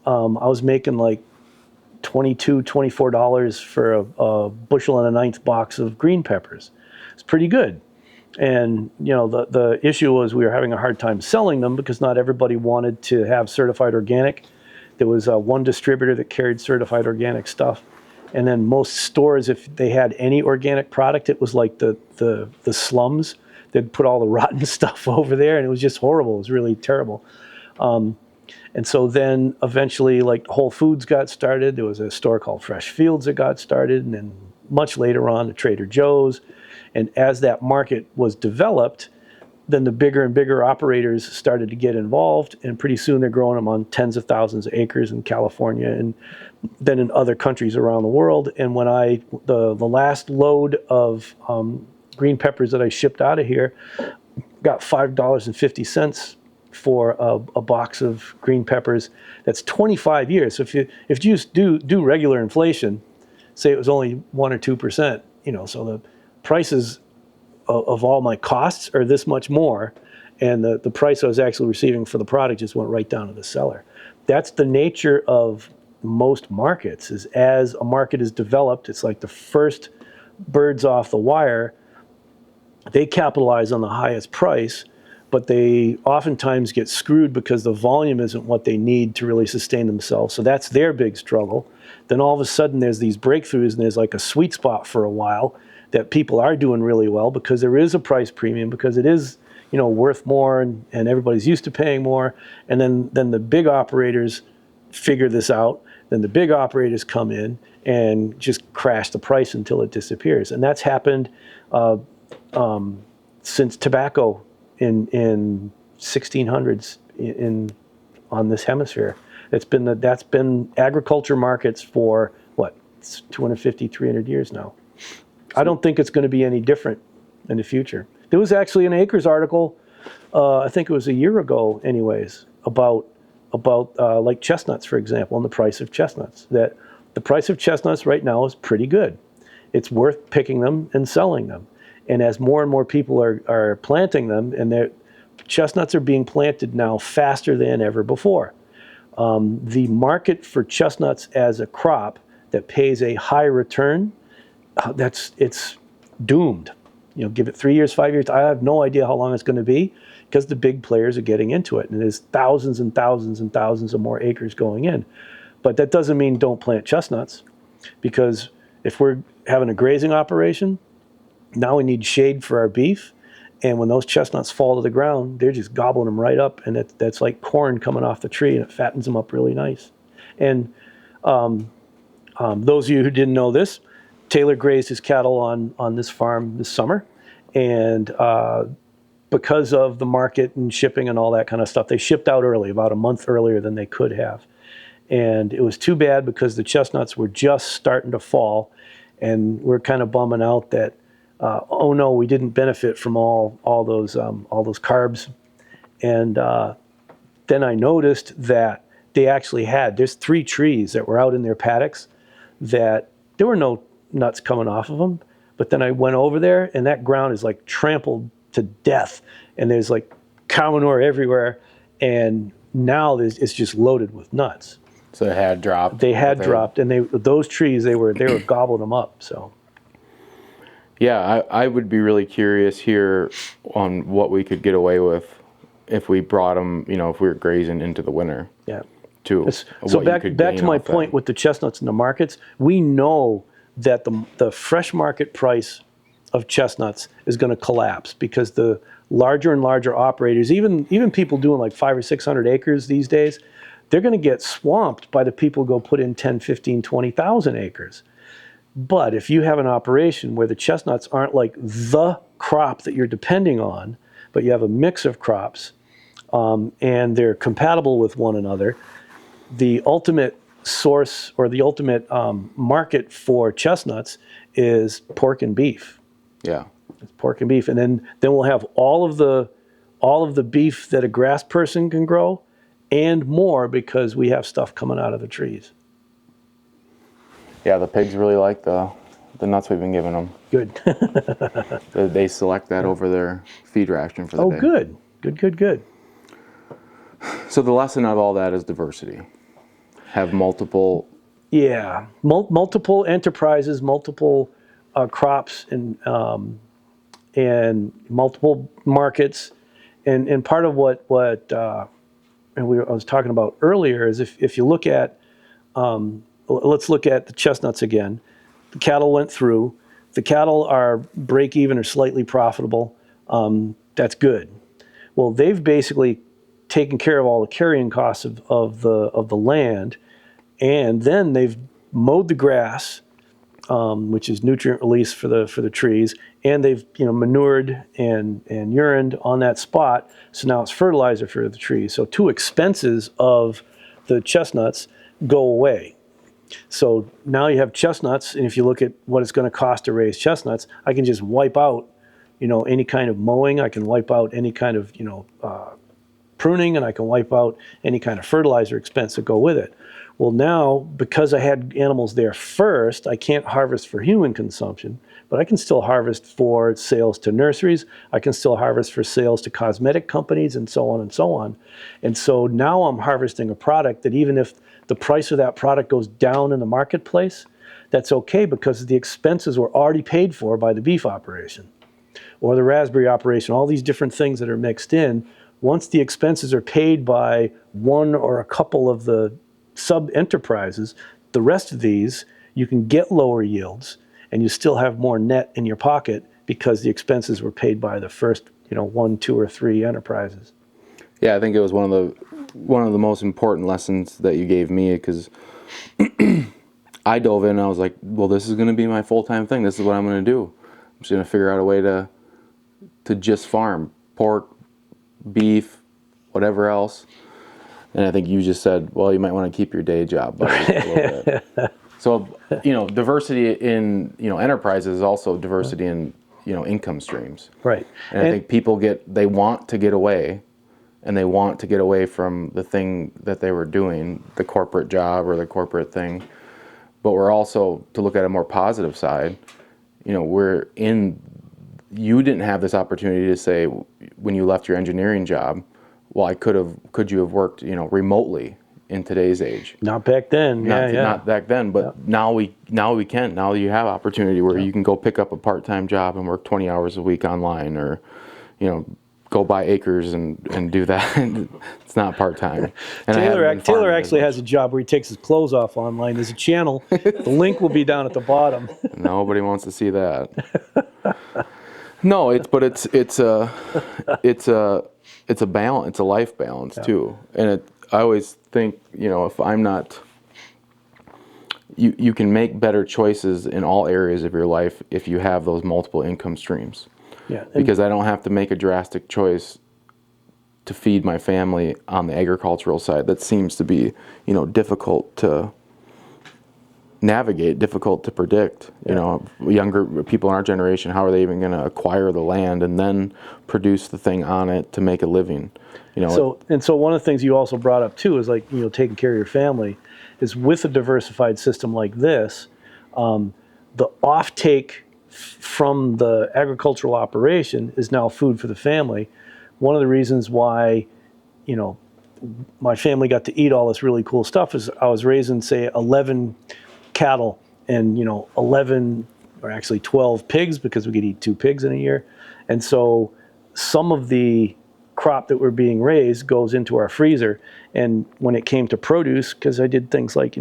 I was making like $22, $24 for a bushel and a ninth box of green peppers. It's pretty good. And the issue was we were having a hard time selling them because not everybody wanted to have certified organic. There was one distributor that carried certified organic stuff, and then most stores, if they had any organic product, it was like the slums. They'd put all the rotten stuff over there, and it was just horrible. It was really terrible. And so then eventually, like Whole Foods got started. There was a store called Fresh Fields that got started, and then much later on, the Trader Joe's. And as that market was developed, then the bigger and bigger operators started to get involved, and pretty soon they're growing them on tens of thousands of acres in California and then in other countries around the world. And when the last load of green peppers that I shipped out of here got $5.50 for a box of green peppers. That's 25 years. So if you just do regular inflation, say it was only 1 or 2%, so the prices of all my costs are this much more, and the price I was actually receiving for the product just went right down to the seller. That's the nature of most markets, is as a market is developed, it's like the first birds off the wire, they capitalize on the highest price, but they oftentimes get screwed because the volume isn't what they need to really sustain themselves. So that's their big struggle. Then all of a sudden there's these breakthroughs and there's like a sweet spot for a while. that people are doing really well because there is a price premium, because it is, worth more, and everybody's used to paying more. And then the big operators figure this out. Then the big operators come in and just crash the price until it disappears. And that's happened since tobacco in 1600s on this hemisphere. That's been agriculture markets for what, 250, 300 years now. I don't think it's going to be any different in the future. There was actually an Acres article, I think it was a year ago, anyways, about like chestnuts, for example, and the price of chestnuts. That the price of chestnuts right now is pretty good. It's worth picking them and selling them. And as more and more people are planting them, and chestnuts are being planted now faster than ever before. The market for chestnuts as a crop that pays a high return, it's doomed. Give it 3 years, 5 years. I have no idea how long it's going to be, because the big players are getting into it, and there's thousands and thousands and thousands of more acres going in. But that doesn't mean don't plant chestnuts, because if we're having a grazing operation, now we need shade for our beef. And when those chestnuts fall to the ground, they're just gobbling them right up, and that's like corn coming off the tree, and it fattens them up really nice. And those of you who didn't know this, Taylor grazed his cattle on this farm this summer, and because of the market and shipping and all that kind of stuff, they shipped out early, about a month earlier than they could have. And it was too bad, because the chestnuts were just starting to fall, and we're kind of bumming out that, oh no, we didn't benefit from all those carbs. And then I noticed that there's 3 trees that were out in their paddocks that there were no nuts coming off of them. But then I went over there, and that ground is like trampled to death, and there's like cow manure everywhere, and now it's just loaded with nuts. So it had dropped. They had dropped, and those trees, they were gobbling them up. So yeah, I would be really curious here on what we could get away with if we brought them, if we were grazing into the winter. Yeah. Too. So back to my point with the chestnuts in the markets, we know that the fresh market price of chestnuts is going to collapse, because the larger and larger operators, even people doing like 500 or 600 acres these days, they're going to get swamped by the people who go put in 10, 15, 20,000 acres. But if you have an operation where the chestnuts aren't like the crop that you're depending on, but you have a mix of crops, and they're compatible with one another, the ultimate source, or the ultimate market for chestnuts, is pork and beef. Yeah, it's pork and beef, and then we'll have all of the beef that a grass person can grow, and more, because we have stuff coming out of the trees. Yeah, the pigs really like the nuts we've been giving them. Good. They select that over their feed ration for the day. Oh, good. So the lesson of all that is diversity. Have multiple. Yeah, multiple enterprises, multiple crops, and multiple markets, and part of what I was talking about earlier is if you look at, let's look at the chestnuts again. The cattle went through. The cattle are break even or slightly profitable. That's good. Well, they've basically taken care of all the carrying costs of the land, and then they've mowed the grass, which is nutrient release for the trees, and they've manured and urined on that spot, so now it's fertilizer for the trees. So 2 expenses of the chestnuts go away. So now you have chestnuts, and if you look at what it's going to cost to raise chestnuts, I can just wipe out any kind of mowing. I can wipe out any kind of pruning, and I can wipe out any kind of fertilizer expense that go with it. Well, now, because I had animals there first, I can't harvest for human consumption, but I can still harvest for sales to nurseries. I can still harvest for sales to cosmetic companies, and so on and so on. And so now I'm harvesting a product that, even if the price of that product goes down in the marketplace, that's okay, because the expenses were already paid for by the beef operation or the raspberry operation, all these different things that are mixed in. Once the expenses are paid by one or a couple of the sub-enterprises, the rest of these, you can get lower yields, and you still have more net in your pocket because the expenses were paid by the first, 1, 2, or 3 enterprises. Yeah, I think it was one of the most important lessons that you gave me, because I dove in and I was like, well, this is going to be my full-time thing. This is what I'm going to do. I'm just going to figure out a way to just farm pork, beef, whatever else. And I think you just said, well, you might want to keep your day job, buddy, a little bit. So, diversity in, enterprises is also diversity in, income streams. Right. And I think people they want to get away, and they want to get away from the thing that they were doing, the corporate job or the corporate thing. But we're also, to look at a more positive side, you didn't have this opportunity to say, when you left your engineering job, well, could you have worked, remotely in today's age? Not back then. Not back then, but now we can. Now you have opportunity where you can go pick up a part-time job and work 20 hours a week online, or, go buy acres and do that. It's not part-time. Taylor actually has a job where he takes his clothes off online. There's a channel. The link will be down at the bottom. Nobody wants to see that. No, it's a balance. It's a life balance too. And I always think, if I'm not, you can make better choices in all areas of your life if you have those multiple income streams. Yeah. Because I don't have to make a drastic choice to feed my family on the agricultural side. That seems to be, difficult to navigate, difficult to predict. Younger people in our generation, how are they even going to acquire the land and then produce the thing on it to make a living? So one of the things you also brought up too is like, taking care of your family, is with a diversified system like this, the offtake from the agricultural operation is now food for the family. One of the reasons why, my family got to eat all this really cool stuff is I was raising, say, 11 cattle and, 11 or actually 12 pigs, because we could eat 2 pigs in a year. And so some of the crop that were being raised goes into our freezer. And when it came to produce, because I did things like,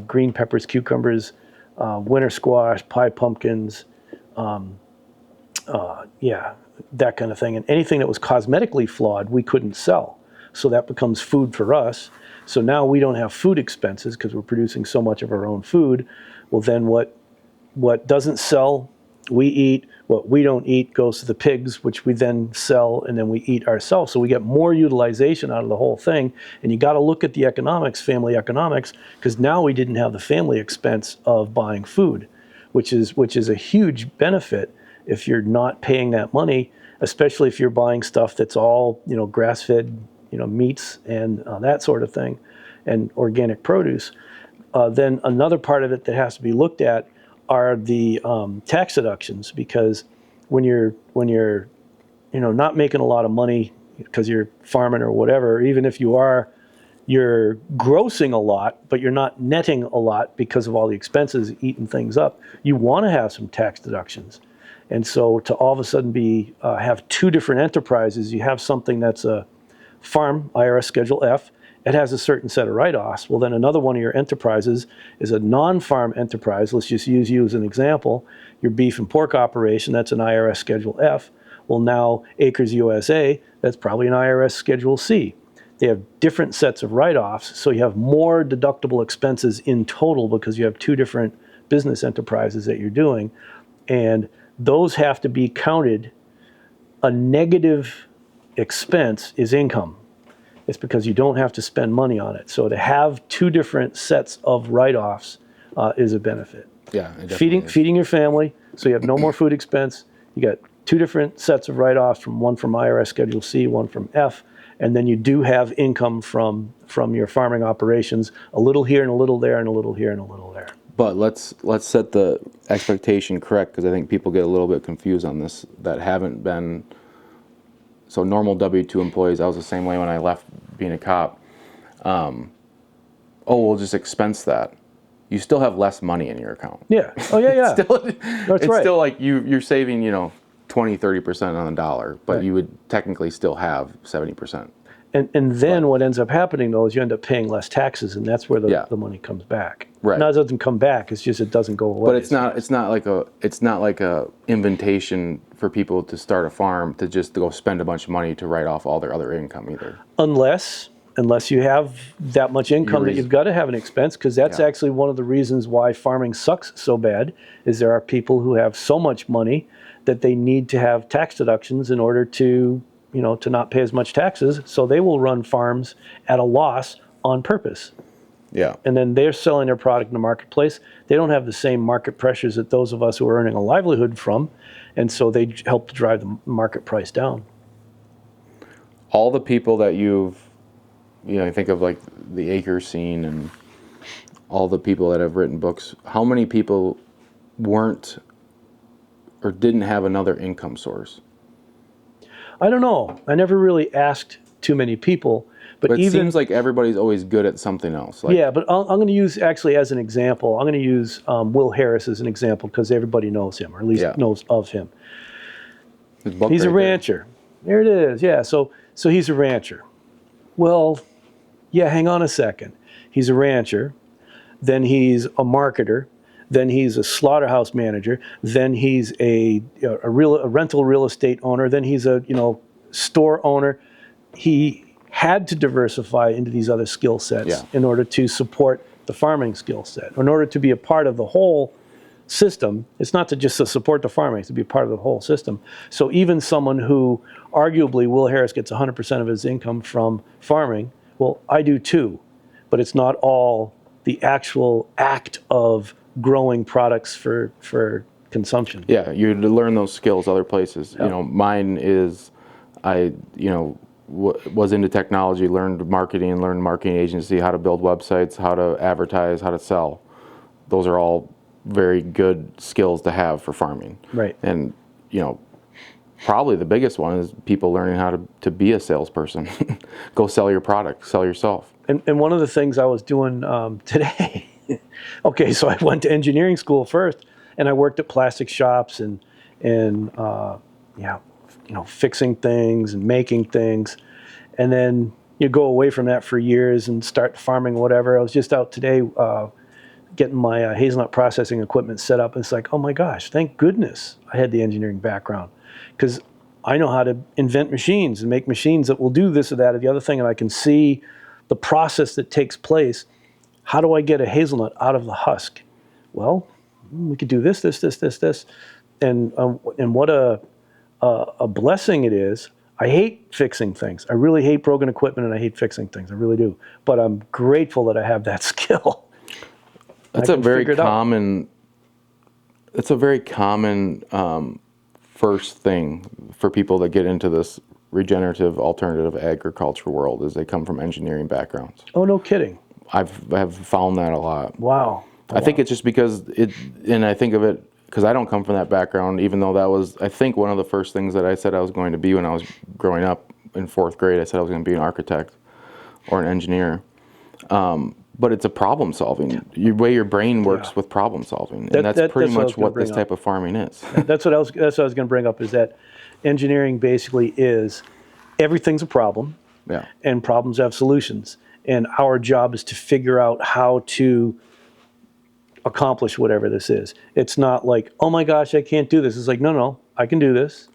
green peppers, cucumbers, winter squash, pie pumpkins, that kind of thing. And anything that was cosmetically flawed, we couldn't sell. So that becomes food for us. So now we don't have food expenses because we're producing so much of our own food. Well, then what doesn't sell, we eat. What we don't eat goes to the pigs, which we then sell, and then we eat ourselves. So we get more utilization out of the whole thing. And you got to look at the economics, family economics, because now we didn't have the family expense of buying food, which is a huge benefit if you're not paying that money, especially if you're buying stuff that's all, grass-fed, meats and that sort of thing, and organic produce. Then another part of it that has to be looked at are the tax deductions, because when you're not making a lot of money because you're farming or whatever, even if you are, you're grossing a lot, but you're not netting a lot because of all the expenses eating things up. You want to have some tax deductions. And so to all of a sudden have 2 different enterprises, you have something that's a farm, IRS Schedule F, it has a certain set of write-offs. Well, then another one of your enterprises is a non-farm enterprise. Let's just use you as an example. Your beef and pork operation, that's an IRS Schedule F. Well, now Acres USA, that's probably an IRS Schedule C. They have different sets of write-offs, so you have more deductible expenses in total because you have 2 different business enterprises that you're doing, and those have to be counted. A negative expense is income. It's because you don't have to spend money on it. So to have 2 different sets of write-offs is a benefit. Yeah, it definitely is. Feeding your family, so you have no more food expense. You got 2 different sets of write-offs, one from IRS Schedule C, one from F, and then you do have income from your farming operations, a little here and a little there and a little here and a little there. But let's set the expectation correct, because I think people get a little bit confused on this that haven't been. So normal W-2 employees, I was the same way when I left being a cop. We'll just expense that. You still have less money in your account. Yeah. Oh, yeah. It's still like you're saving, 20, 30% on a dollar, but you would technically still have 70%. And then what ends up happening though is you end up paying less taxes, and that's where Yeah. the money comes back. Right. Now it doesn't come back; it's just it doesn't go away. But it's not like a invitation for people to start a farm to just go spend a bunch of money to write off all their other income either. Unless you have that much income that you've got to have an expense, because that's Yeah. actually one of the reasons why farming sucks so bad. Is there are people who have so much money that they need to have tax deductions in order to to not pay as much taxes, so they will run farms at a loss on purpose. Yeah. And then they're selling their product in the marketplace. They don't have the same market pressures that those of us who are earning a livelihood from, and so they help to drive the market price down. All the people that you think of like the acre scene and all the people that have written books, how many people weren't or didn't have another income source? I don't know. I never really asked too many people, but But it even seems like everybody's always good at something else. Like, yeah, but I'm going to use actually as an example. I'm going to use Will Harris as an example because everybody knows him, or at least Yeah. knows of him. his book He's a right there. rancher. There it is. Yeah. So he's a rancher. Well, yeah. Hang on a second. He's a rancher. Then he's a marketer. Then he's a slaughterhouse manager. Then he's a rental real estate owner. Then he's a store owner. He had to diversify into these other skill sets Yeah. in order to support the farming skill set. In order to be a part of the whole system, it's not to just to support the farming, it's to be a part of the whole system. So even someone who arguably Will Harris gets 100% of his income from farming, well, I do too, but it's not all the actual act of growing products for consumption. Yeah, you learn those skills other places. Mine is, I was into technology, learned marketing agency, how to build websites, how to advertise, how to sell. Those are all very good skills to have for farming. Right. And probably the biggest one is people learning how to be a salesperson. Go sell your product, sell yourself. And one of the things I was doing today, okay, so I went to engineering school first, and I worked at plastic shops and fixing things and making things, and then you go away from that for years and start farming, whatever. I was just out today getting my hazelnut processing equipment set up, and it's like, oh my gosh, thank goodness I had the engineering background, because I know how to invent machines and make machines that will do this or that or the other thing, and I can see the process that takes place. How do I get a hazelnut out of the husk? Well, we could do this, and what a blessing it is. I hate fixing things. I really hate broken equipment, and I hate fixing things. I really do. But I'm grateful that I have that skill. That's a very common. It's a very common first thing for people that get into this regenerative alternative agriculture world, is they come from engineering backgrounds. Oh, no kidding. I have found that a lot. Wow. I think it's just because and I think of it because I don't come from that background, even though that was, I think, one of the first things that I said I was going to be when I was growing up in 4th grade. I said I was going to be an architect or an engineer. But it's a problem solving. The way your brain works with problem solving, and that's pretty much what this type of farming is. That's what I was going to bring up, is that engineering basically is everything's a problem, Yeah. and problems have solutions. And our job is to figure out how to accomplish whatever this is. It's not like, oh my gosh, I can't do this. It's like, no, I can do this.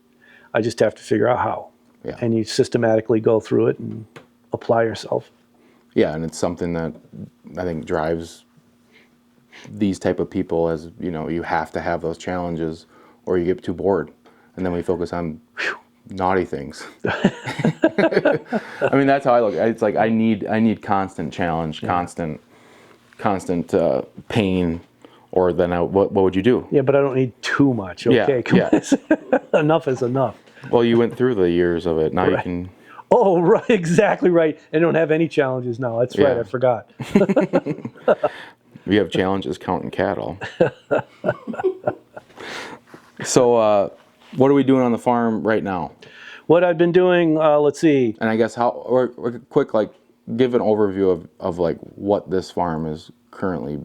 I just have to figure out how. Yeah. And you systematically go through it and apply yourself. Yeah, and it's something that I think drives these type of people, as you have to have those challenges or you get too bored, and then we focus on naughty things. I mean, that's how I look. It's like I need constant challenge, constant pain, or then what would you do? Yeah, but I don't need too much. Okay, Enough is enough. Well, you went through the years of it. Now you Right. can. Oh, right, exactly right. I don't have any challenges now. That's right, Yeah. I forgot. We have challenges counting cattle. So, what are we doing on the farm right now? What I've been doing, let's see. And I guess or quick, give an overview of like what this farm is currently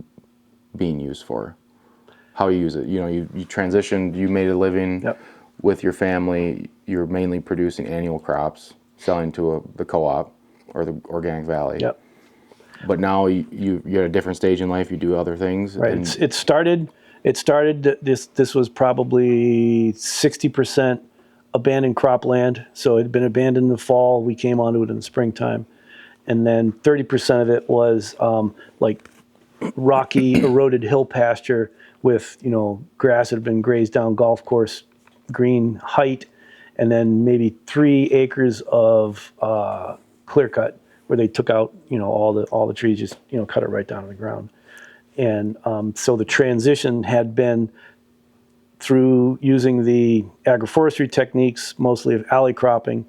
being used for. How you use it. You transitioned, you made a living with your family. You're mainly producing annual crops, selling to the co-op. or the organic valley. Yep. But now you're at a different stage in life. You do other things. Right. And It started. This was probably 60% abandoned cropland. So it had been abandoned in the fall. We came onto it in the springtime, and then 30% of it was like rocky, eroded hill pasture with grass that had been grazed down, golf course green height, and then maybe 3 acres of clear cut where they took out all the trees, just cut it right down to the ground. And so the transition had been through using the agroforestry techniques, mostly of alley cropping,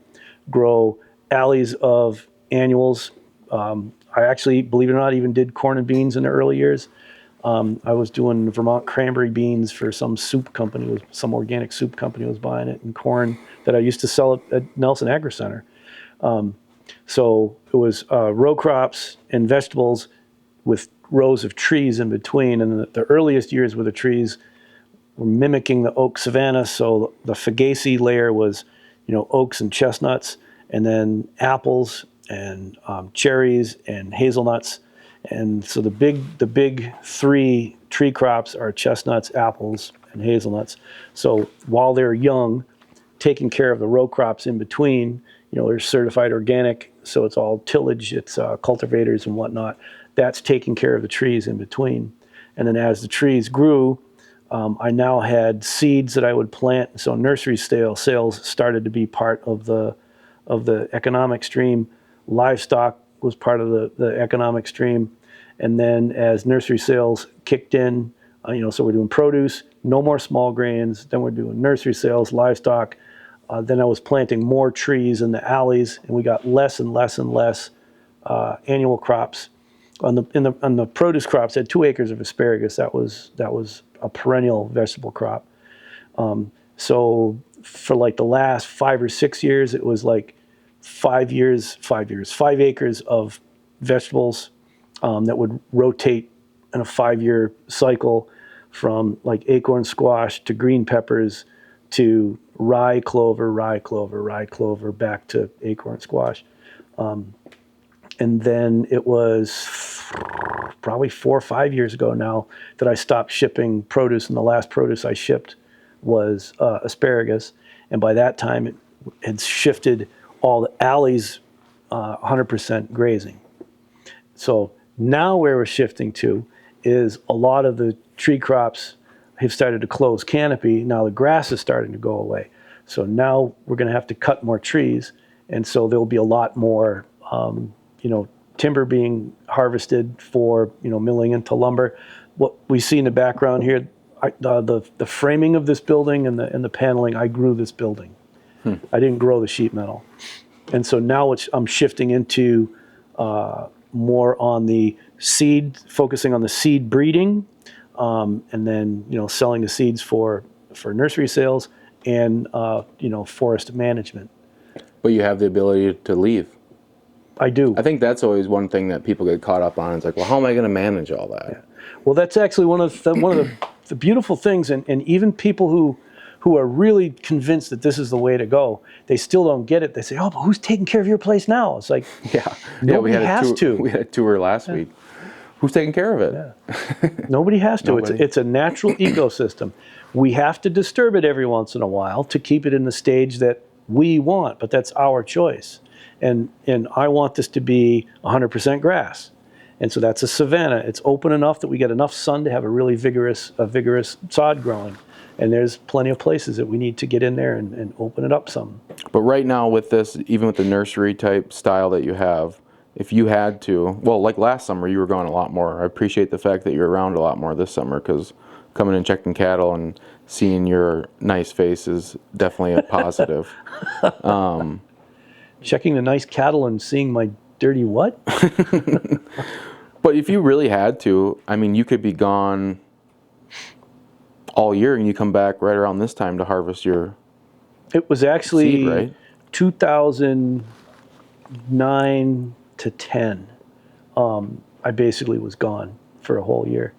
grow alleys of annuals. I actually, believe it or not, even did corn and beans in the early years. I was doing Vermont cranberry beans for some soup company, some organic soup company was buying it, and corn that I used to sell at Nelson Agri Center. So it was row crops and vegetables with rows of trees in between. And the earliest years with the trees were mimicking the oak savanna. So the Fagaceae layer was, oaks and chestnuts, and then apples and cherries and hazelnuts. And so the big 3 tree crops are chestnuts, apples, and hazelnuts. So while they're young, taking care of the row crops in between, they're certified organic, so it's all tillage, it's cultivators and whatnot. That's taking care of the trees in between. And then as the trees grew, I now had seeds that I would plant. So nursery sales started to be part of the economic stream. Livestock was part of the economic stream. And then as nursery sales kicked in, so we're doing produce, no more small grains. Then we're doing nursery sales, livestock. Then I was planting more trees in the alleys, and we got less and less and less annual crops. On the produce crops, I had 2 acres of asparagus. That was a perennial vegetable crop. So for like the last 5 or 6 years, it was like 5 acres of vegetables that would rotate in a 5-year cycle, from like acorn squash to green peppers to rye clover, back to acorn squash. And then it was probably 4 or 5 years ago now that I stopped shipping produce, and the last produce I shipped was asparagus. And by that time, it had shifted all the alleys 100% grazing. So now where we're shifting to is a lot of the tree crops have started to close canopy. Now the grass is starting to go away. So now we're going to have to cut more trees. And so there'll be a lot more timber being harvested for, milling into lumber. What we see in the background here, the framing of this building and the paneling, I grew this building. I didn't grow the sheet metal. And so now I'm shifting into more on the seed, focusing on the seed breeding, and then, selling the seeds for nursery sales and, forest management. But you have the ability to leave. I do. I think that's always one thing that people get caught up on. It's like, well, how am I going to manage all that? Yeah. Well, that's actually one of the beautiful things, and even people who are really convinced that this is the way to go, they still don't get it. They say, "Oh, but who's taking care of your place now?" It's like, nobody has to. We had a tour last week. Who's taking care of it? Yeah. Nobody has to. It's a natural ecosystem. We have to disturb it every once in a while to keep it in the stage that we want, but that's our choice. And I want this to be 100% grass. And so that's a savanna. It's open enough that we get enough sun to have a really vigorous sod growing. And there's plenty of places that we need to get in there and open it up some. But right now with this, even with the nursery type style that you have, if you had to, well, like last summer, you were gone a lot more. I appreciate the fact that you're around a lot more this summer, because coming and checking cattle and seeing your nice face is definitely a positive. Checking the nice cattle and seeing my dirty what? But if you really had to, I mean, you could be gone all year and you come back right around this time to harvest your It was actually seed, right? 2009 to 10. I basically was gone for a whole year.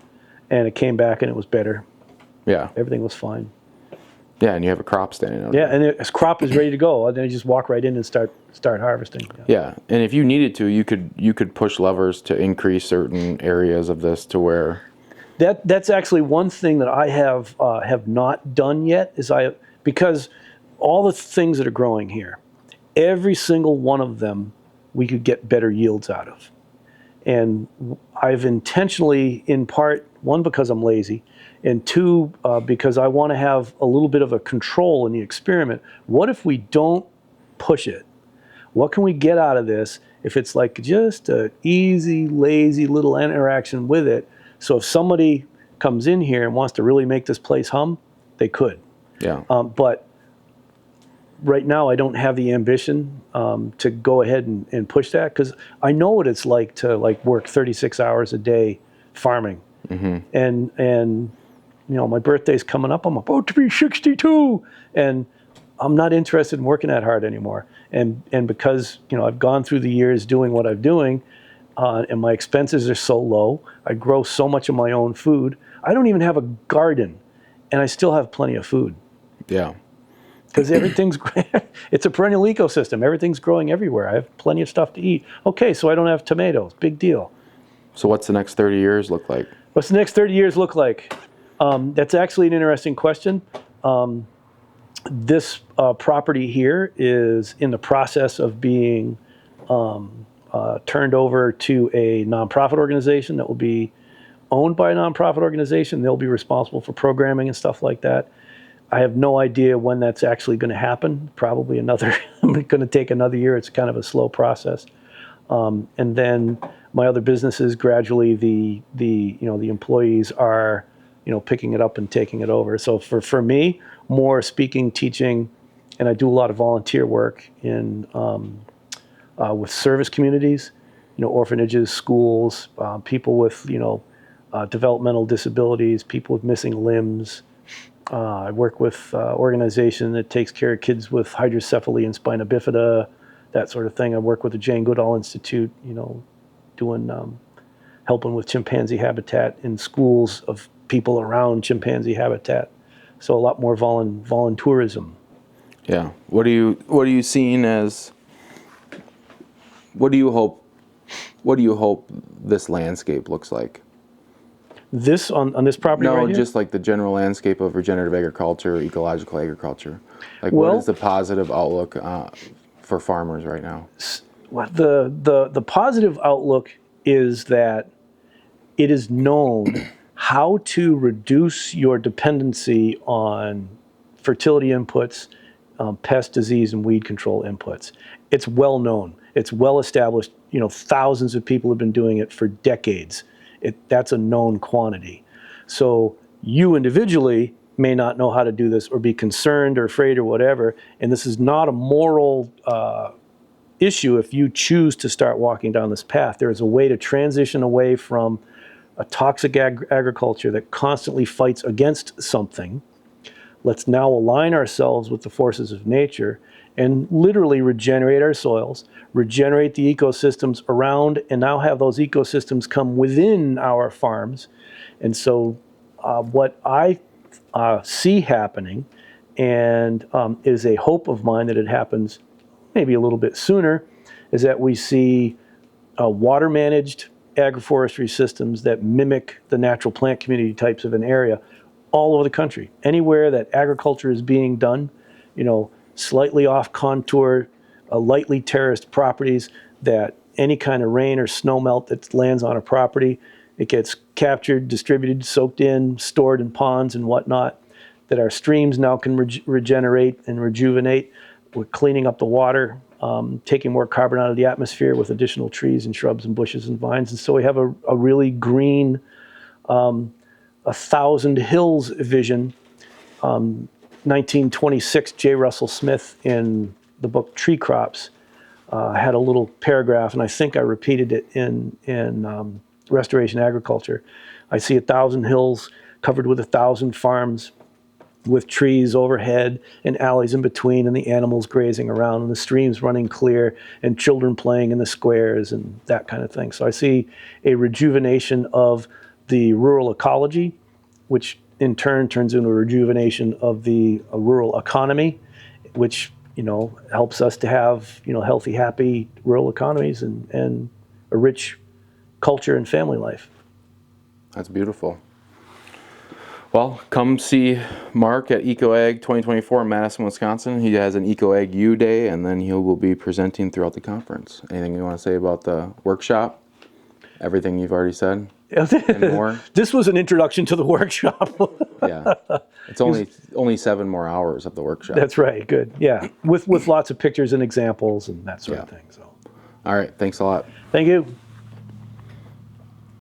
And it came back and it was better. Yeah. Everything was fine. Yeah, and you have a crop standing out Yeah, there. and his crop is ready to go, and then you just walk right in and start harvesting. Yeah, and if you needed to, you could push levers to increase certain areas of this to where. That's actually one thing that I have not done yet because all the things that are growing here, every single one of them, we could get better yields out of. And I've intentionally, in part, one, because I'm lazy, and two, because I want to have a little bit of a control in the experiment. What if we don't push it? What can we get out of this if it's like just an easy, lazy little interaction with it? So if somebody comes in here and wants to really make this place hum, they could. Yeah. But right now, I don't have the ambition to go ahead and push that, because I know what it's like to work 36 hours a day farming. And my birthday's coming up. I'm about to be 62, and I'm not interested in working that hard anymore. And because I've gone through the years doing what I'm doing, and my expenses are so low, I grow so much of my own food. I don't even have a garden, and I still have plenty of food. Yeah. Because everything's, it's a perennial ecosystem. Everything's growing everywhere. I have plenty of stuff to eat. Okay, so I don't have tomatoes. Big deal. So what's the next 30 years look like? What's the next 30 years look like? That's actually an interesting question. This property here is in the process of being turned over to a nonprofit organization that will be owned by a nonprofit organization. They'll be responsible for programming and stuff like that. I have no idea when that's actually going to happen. Probably going to take another year. It's kind of a slow process. And then my other businesses, gradually the employees are picking it up and taking it over. So for me, more speaking, teaching, and I do a lot of volunteer work in with service communities, orphanages, schools, people with developmental disabilities, people with missing limbs. I work with an organization that takes care of kids with hydrocephaly and spina bifida, that sort of thing. I work with the Jane Goodall Institute, doing helping with chimpanzee habitat in schools of people around chimpanzee habitat. So a lot more voluntourism. Yeah. What are you seeing as? What do you hope this landscape looks like? This on this property right here? No, just like the general landscape of regenerative agriculture, ecological agriculture. Like, Well, what is the positive outlook for farmers right now? The positive outlook is that it is known how to reduce your dependency on fertility inputs, pest, disease, and weed control inputs. It's well known. It's well established. Thousands of people have been doing it for decades. That's a known quantity. So you individually may not know how to do this or be concerned or afraid or whatever, and this is not a moral issue if you choose to start walking down this path. There is a way to transition away from a toxic agriculture that constantly fights against something. Let's now align ourselves with the forces of nature and literally regenerate our soils, regenerate the ecosystems around, and now have those ecosystems come within our farms. And so what I see happening, and is a hope of mine that it happens maybe a little bit sooner, is that we see water-managed agroforestry systems that mimic the natural plant community types of an area all over the country. Anywhere that agriculture is being done, slightly off contour, lightly terraced properties, that any kind of rain or snow melt that lands on a property, it gets captured, distributed, soaked in, stored in ponds and whatnot, that our streams now can regenerate and rejuvenate. We're cleaning up the water, taking more carbon out of the atmosphere with additional trees and shrubs and bushes and vines. And so we have a really green, 1,000 hills vision. 1926, J. Russell Smith, in the book Tree Crops, had a little paragraph, and I think I repeated it in Restoration Agriculture. I see 1,000 hills covered with 1,000 farms, with trees overhead and alleys in between, and the animals grazing around, and the streams running clear, and children playing in the squares, and that kind of thing. So I see a rejuvenation of the rural ecology, which in turn turns into a rejuvenation of the rural economy, which helps us to have healthy, happy rural economies and a rich culture and family life. That's beautiful. Well, come see Mark at EcoAg 2024 in Madison, Wisconsin. He has an EcoAg U Day, and then he will be presenting throughout the conference. Anything you want to say about the workshop? Everything you've already said? And more? This was an introduction to the workshop. Yeah. It's only 7 more hours of the workshop. That's right. Good. Yeah. With lots of pictures and examples and that sort of thing. So. All right. Thanks a lot. Thank you.